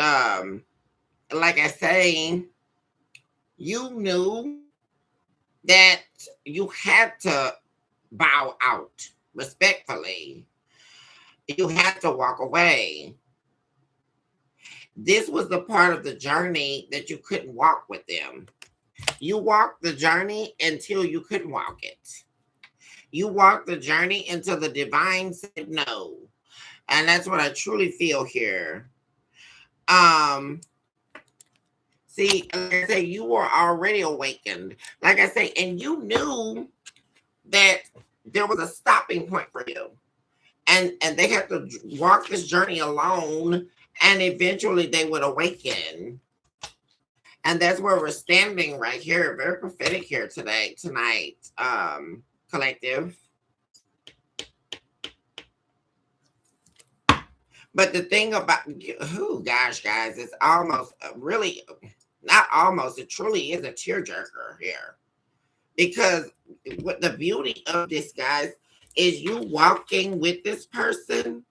like I say, you knew that you had to bow out respectfully. You had to walk away. This was the part of the journey that you couldn't walk with them. You walked the journey until you couldn't walk it. You walked the journey until the divine said no. And that's what I truly feel here. See, like I say, you were already awakened. Like I say, and you knew that there was a stopping point for you. And they had to walk this journey alone, and eventually they would awaken. And that's where we're standing right here. Very prophetic here tonight, collective. But the thing about, gosh, guys, it's almost really, not almost, it truly is a tearjerker here. Because what the beauty of this, guys, is you walking with this person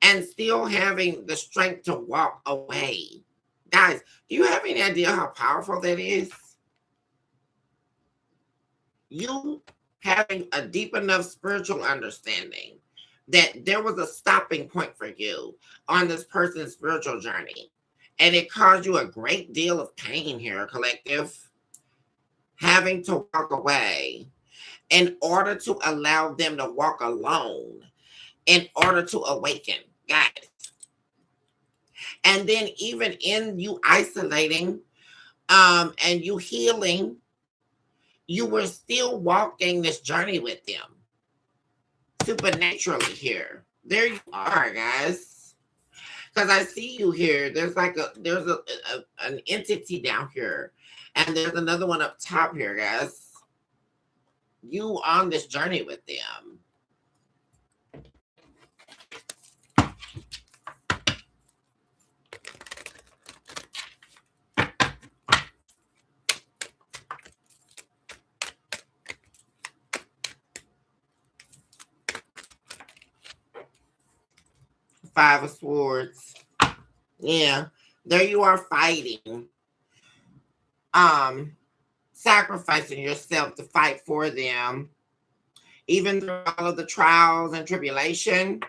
and still having the strength to walk away. Guys, do you have any idea how powerful that is? You having a deep enough spiritual understanding that there was a stopping point for you on this person's spiritual journey. And it caused you a great deal of pain here, collective. Having to walk away in order to allow them to walk alone, in order to awaken, guys. And then even in you isolating and you healing, you were still walking this journey with them. Supernaturally here. There you are, guys. Because I see you here. There's like an entity down here. And there's another one up top here, guys. You on this journey with them. Five of Swords. Yeah. There you are fighting. sacrificing yourself to fight for them, even through all of the trials and tribulation,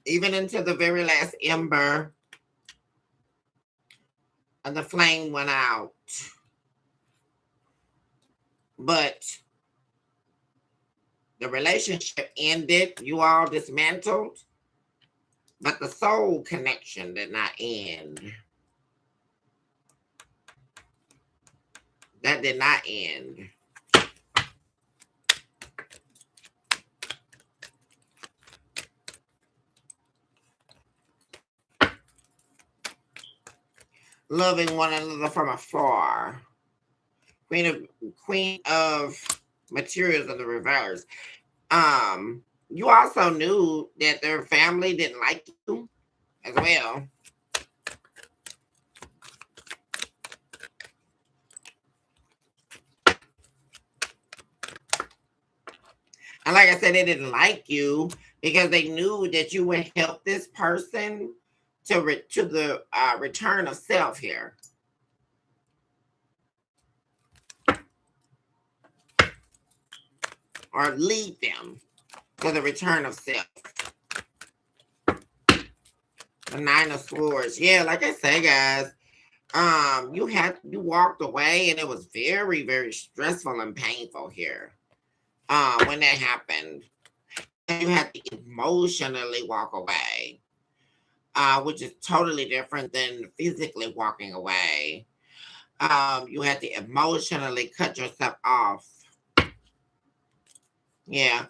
even into the very last ember, and the flame went out. But the relationship ended, you all dismantled, but the soul connection did not end. That did not end. Loving one another from afar. Queen of materials of the reverse. You also knew that their family didn't like you as well. And like I said, they didn't like you because they knew that you would help this person to the return of self here. Or lead them to the return of self. The Nine of Swords. Yeah, like I say, guys, you walked away and it was very, very stressful and painful here. When that happened. You had to emotionally walk away. Which is totally different than physically walking away. You had to emotionally cut yourself off. Yeah.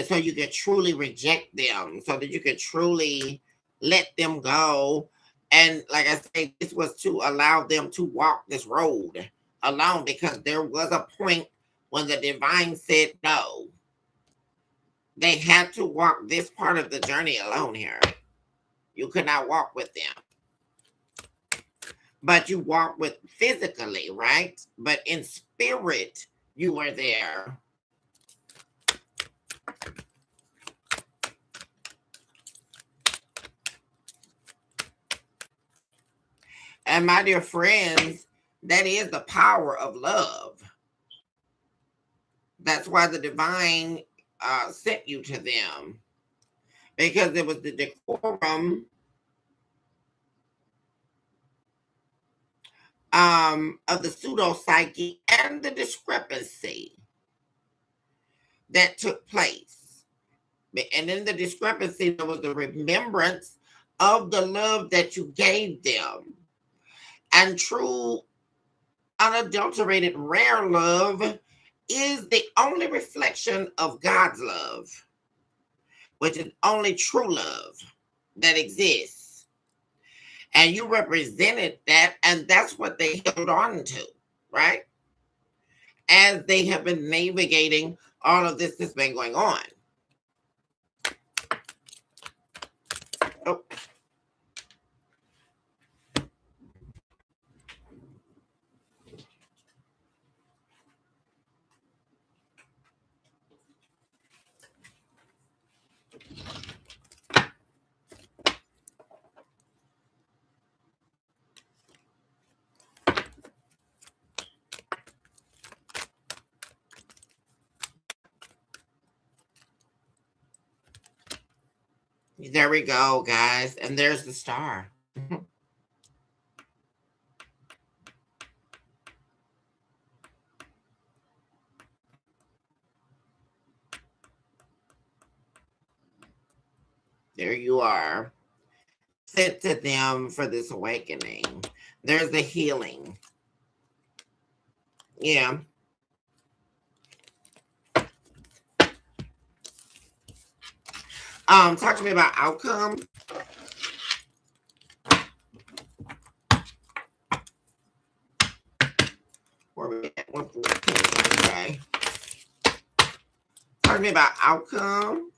So you could truly reject them, so that you could truly let them go. And like I say, this was to allow them to walk this road alone, because there was a point when the divine said no. They had to walk this part of the journey alone here. You could not walk with them. But you walk with physically, right? But in spirit, you were there. And my dear friends, that is the power of love. That's why the divine sent you to them. Because it was the decorum of the pseudo-psyche and the discrepancy that took place. And in the discrepancy, there was the remembrance of the love that you gave them. And true, unadulterated, rare love is the only reflection of God's love, which is only true love that exists. And you represented that, and that's what they held on to, right? As they have been navigating all of this that's been going on. Oh. There we go, guys. And there's the star. There you are. Sent to them for this awakening. There's the healing. Yeah. Talk to me about outcome. Where we at? Okay. Talk to me about outcome.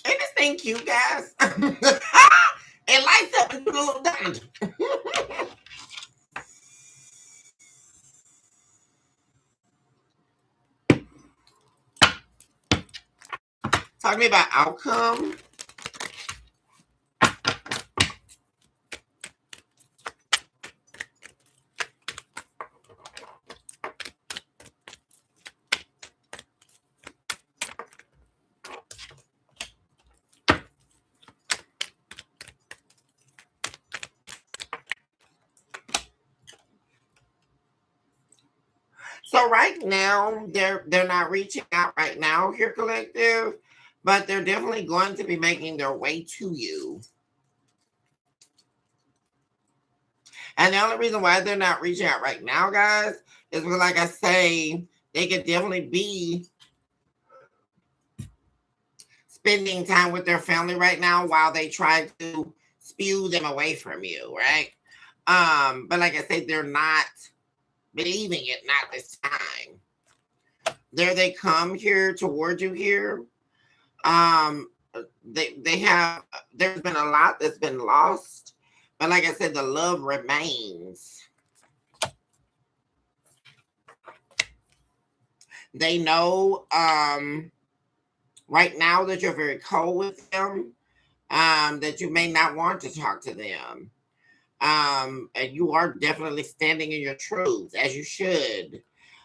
Ain't this thing cute, guys? It lights up to do a little damage. Talk to me about outcome. So right now, they're not reaching out right now here, collective, but they're definitely going to be making their way to you. And the only reason why they're not reaching out right now, guys, is because, like I say, they could definitely be spending time with their family right now while they try to spew them away from you, right? But like I said, they're not believing it, not this time. There they come here toward you here. They have, there's been a lot that's been lost, but like I said, the love remains. They know right now that you're very cold with them, that you may not want to talk to them. And you are definitely standing in your truth, as you should.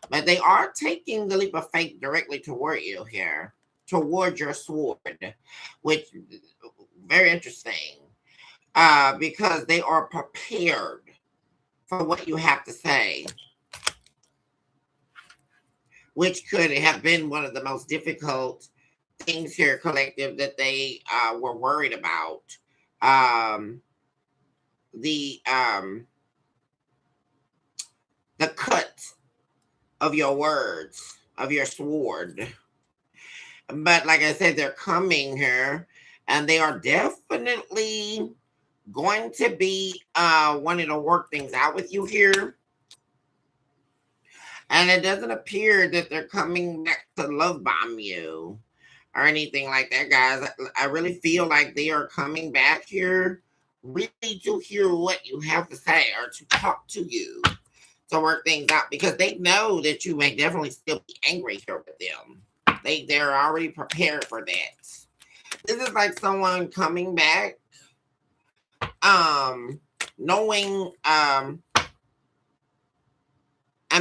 But they are taking the leap of faith directly toward you here, toward your sword, which very interesting. Because they are prepared for what you have to say, which could have been one of the most difficult things here, collective, that they were worried about. The cut of your words, of your sword. But like I said, they're coming here, and they are definitely going to be wanting to work things out with you here. And it doesn't appear that they're coming back to love bomb you or anything like that, guys. I really feel like they are coming back here really to hear what you have to say or to talk to you, to work things out, because they know that you may definitely still be angry here with them. They're already prepared for that. This is like someone coming back, knowing, and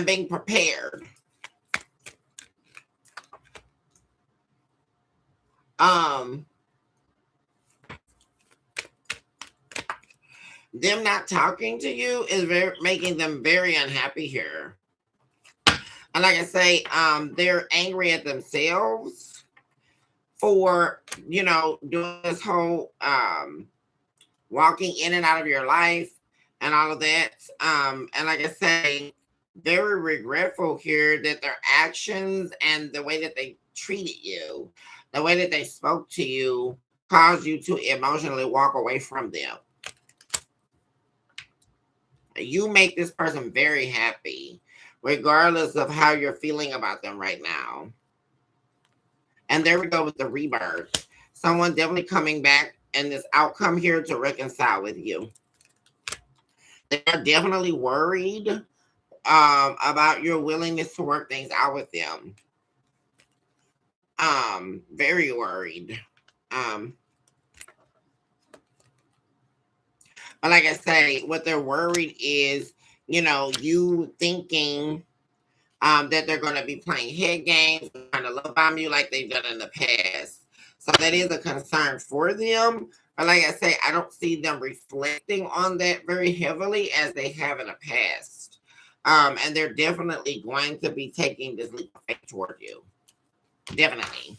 being prepared. Them not talking to you is making them very unhappy here. And like I say, they're angry at themselves for, doing this whole walking in and out of your life and all of that. And like I say, very regretful here that their actions and the way that they treated you, the way that they spoke to you, caused you to emotionally walk away from them. You make this person very happy, regardless of how you're feeling about them right now. And there we go with the rebirth. Someone definitely coming back and this outcome here to reconcile with you. They are definitely worried about your willingness to work things out with them. Very worried. But like I say, what they're worried is, you thinking that they're going to be playing head games, trying to love bomb you like they've done in the past. So that is a concern for them. But like I say, I don't see them reflecting on that very heavily as they have in the past. And they're definitely going to be taking this leap of faith toward you. Definitely.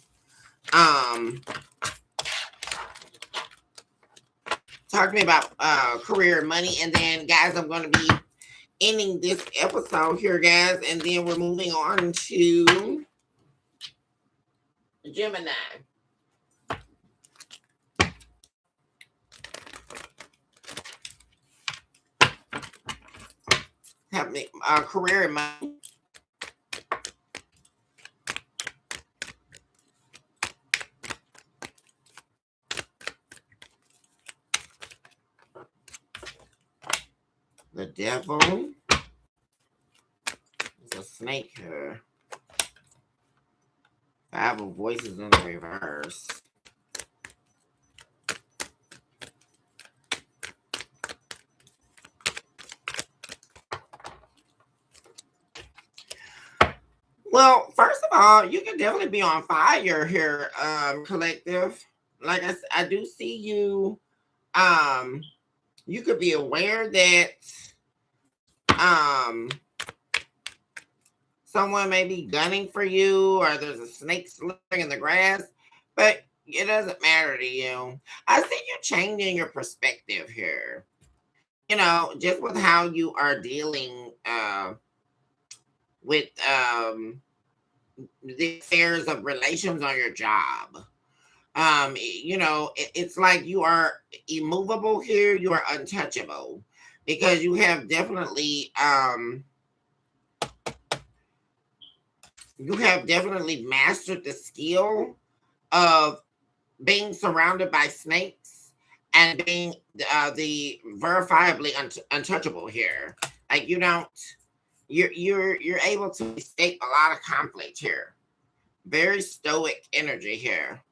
Talk to me about career and money. And then, guys, I'm going to be ending this episode here, guys. And then we're moving on to Gemini. Have me career and money. The devil. There's a snake here. 5 of voices in the reverse. Well, first of all, you can definitely be on fire here, collective. Like I do see you. You could be aware that someone may be gunning for you, or there's a snake slithering in the grass, but it doesn't matter to you. I see you changing your perspective here. You know, just with how you are dealing with the affairs of relations on your job. You know, it's like you are immovable here, you are untouchable, because you have definitely mastered the skill of being surrounded by snakes and being the verifiably untouchable here. Like you don't, you're able to escape a lot of conflict here. Very stoic energy here.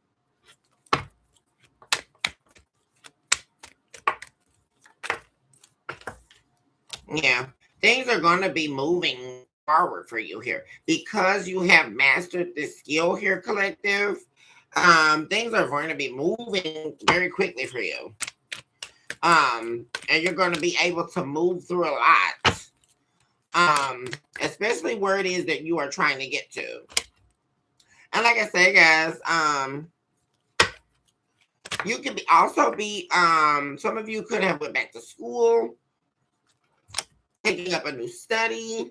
Yeah, things are going to be moving forward for you here because you have mastered this skill here, collective. Things are going to be moving very quickly for you. And you're going to be able to move through a lot. Especially where it is that you are trying to get to. And like I say, guys, you could also be, some of you could have went back to school, taking up a new study,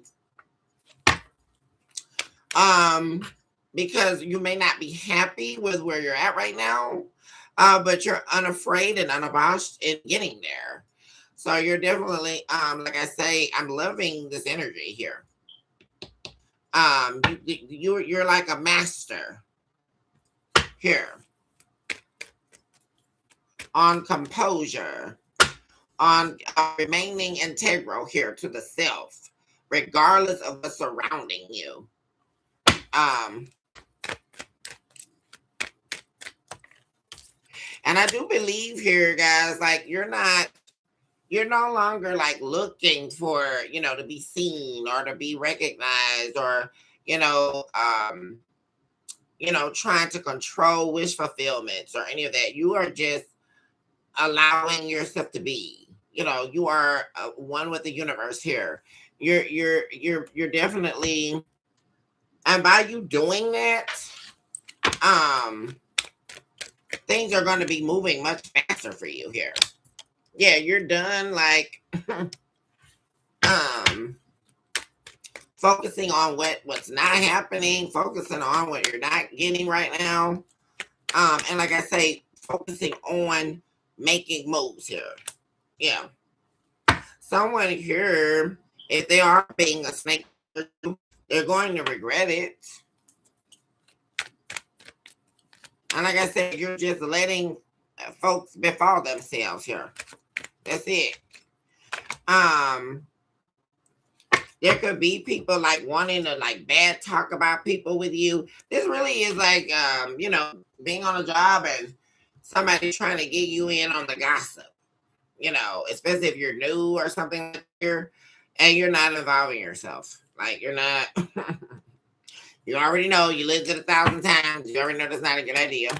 because you may not be happy with where you're at right now, but you're unafraid and unabashed in getting there. So you're definitely, like I say, I'm loving this energy here. You're like a master here on composure, on remaining integral here to the self, regardless of what's surrounding you. And I do believe here, guys, like you're no longer like looking for, you know, to be seen or to be recognized or, trying to control wish fulfillments or any of that. You are just allowing yourself to be, you are one with the universe here. You're definitely, and by you doing that, things are going to be moving much faster for you here. Yeah, you're done like focusing on what's not happening, focusing on what you're not getting right now. And like I say, focusing on making moves here. Yeah. Someone here, if they are being a snake, they're going to regret it. And like I said, you're just letting folks befall themselves here. That's it. There could be people like wanting to like bad talk about people with you. This really is like, being on a job and somebody trying to get you in on the gossip, especially if you're new or something here and you're not involving yourself. Like you're not, you already know, you lived it 1,000 times. You already know that's not a good idea.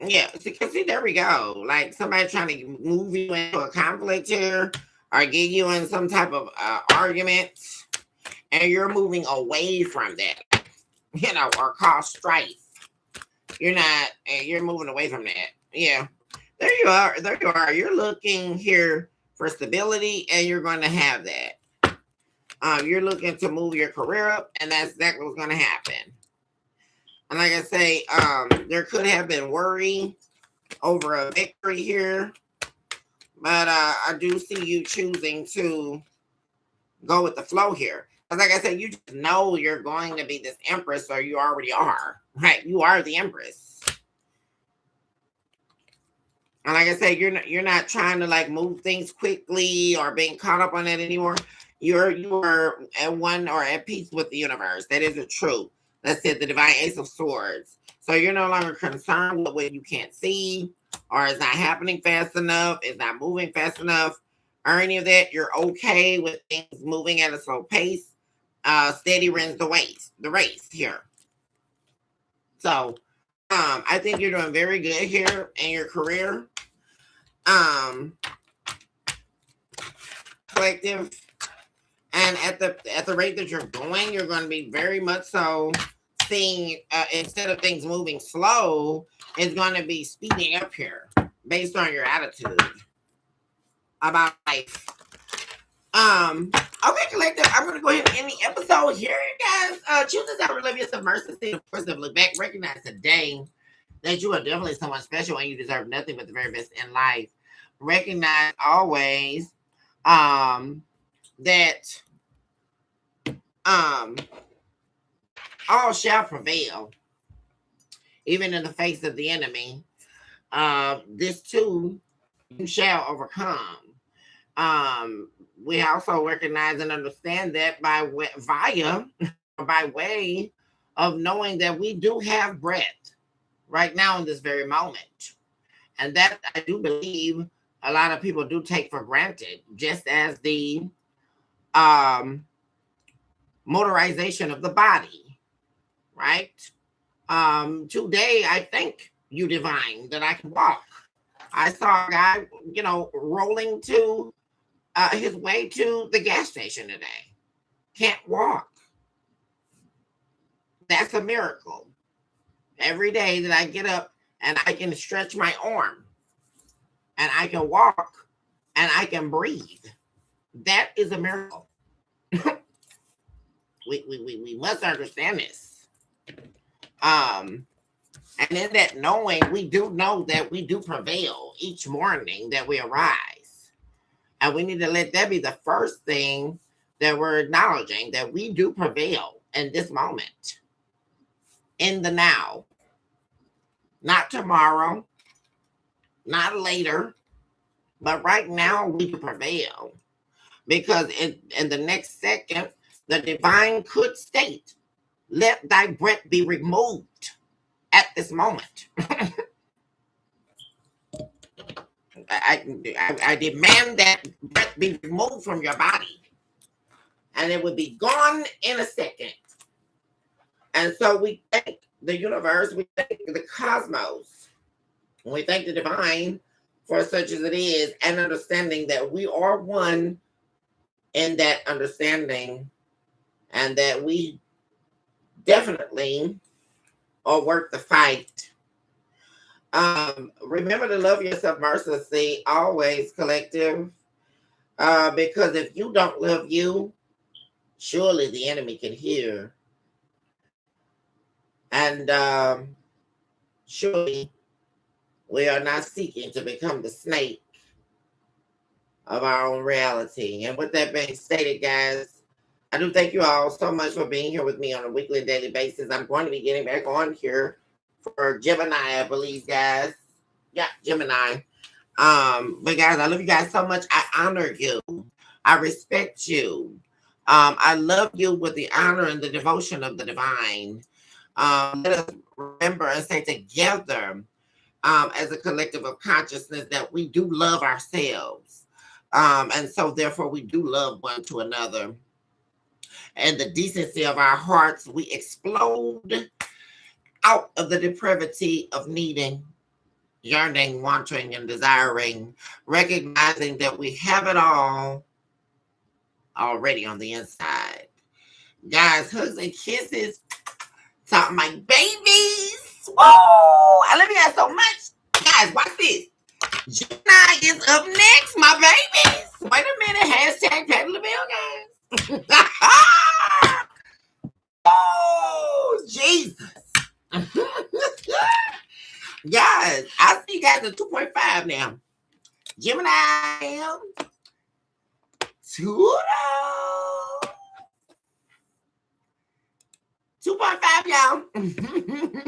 Yeah, see, there we go. Like somebody trying to move you into a conflict here or get you in some type of argument, and you're moving away from that, or cause strife. You're not, and you're moving away from that. Yeah, there you are. There you are. You're looking here for stability, and you're going to have that. You're looking to move your career up, and that's exactly what's going to happen. And like I say, there could have been worry over a victory here. But I do see you choosing to go with the flow here. Like I said, you just know you're going to be this empress, or you already are, right? You are the empress. And like I said, you're not trying to like move things quickly or being caught up on it anymore. You are at one or at peace with the universe. That is the truth. That's it, the divine ace of swords. So you're no longer concerned with what you can't see, or it's not happening fast enough, it's not moving fast enough, or any of that. You're okay with things moving at a slow pace. Steady wins the race here. So I think you're doing very good here in your career. Collective. And at the rate that you're going to be very much so seeing, instead of things moving slow, it's going to be speeding up here based on your attitude about life. Okay, collective, I'm going to go ahead and end the episode here, guys. Choose this out, love yourself, mercy, of course, look back, recognize today that you are definitely someone special and you deserve nothing but the very best in life. Recognize always that all shall prevail, even in the face of the enemy. This too you shall overcome. We also recognize and understand that by way of knowing that we do have breath right now in this very moment. And that I do believe a lot of people do take for granted, just as the motorization of the body, right? Today, I thank you, divine, that I can walk. I saw a guy, rolling to his way to the gas station today. Can't walk. That's a miracle. Every day that I get up and I can stretch my arm and I can walk and I can breathe. That is a miracle. we must understand this. And in that knowing, we do know that we do prevail each morning that we arise. And we need to let that be the first thing that we're acknowledging, that we do prevail in this moment, in the now. Not tomorrow, not later, but right now we do prevail. Because in the next second, the divine could state, let thy breath be removed at this moment. I demand that breath be removed from your body. And it would be gone in a second. And so we thank the universe, we thank the cosmos, we thank the divine for such as it is, and understanding that we are one in that understanding, and that we definitely are worth the fight. Remember to love yourself mercilessly, always, collective, because if you don't love you, surely the enemy can hear. And surely we are not seeking to become the snake of our own reality. And with that being stated, guys, I do thank you all so much for being here with me on a weekly and daily basis. I'm going to be getting back on here for Gemini, I believe, guys. Yeah, Gemini. But guys, I love you guys so much. I honor you. I respect you. I love you with the honor and the devotion of the divine. Let us remember and say together, as a collective of consciousness, that we do love ourselves. And so therefore we do love one to another. And the decency of our hearts, we explode out of the depravity of needing, yearning, wanting, and desiring, recognizing that we have it all already on the inside. Guys, hugs and kisses to my babies. Whoa! I love you guys so much. Guys, watch this. Gemini is up next, my babies. Wait a minute. Hashtag pay the bill, guys. Oh, Jesus. Guys, I see you guys at 2.5 now. Gemini. Toodle. 2.5, y'all.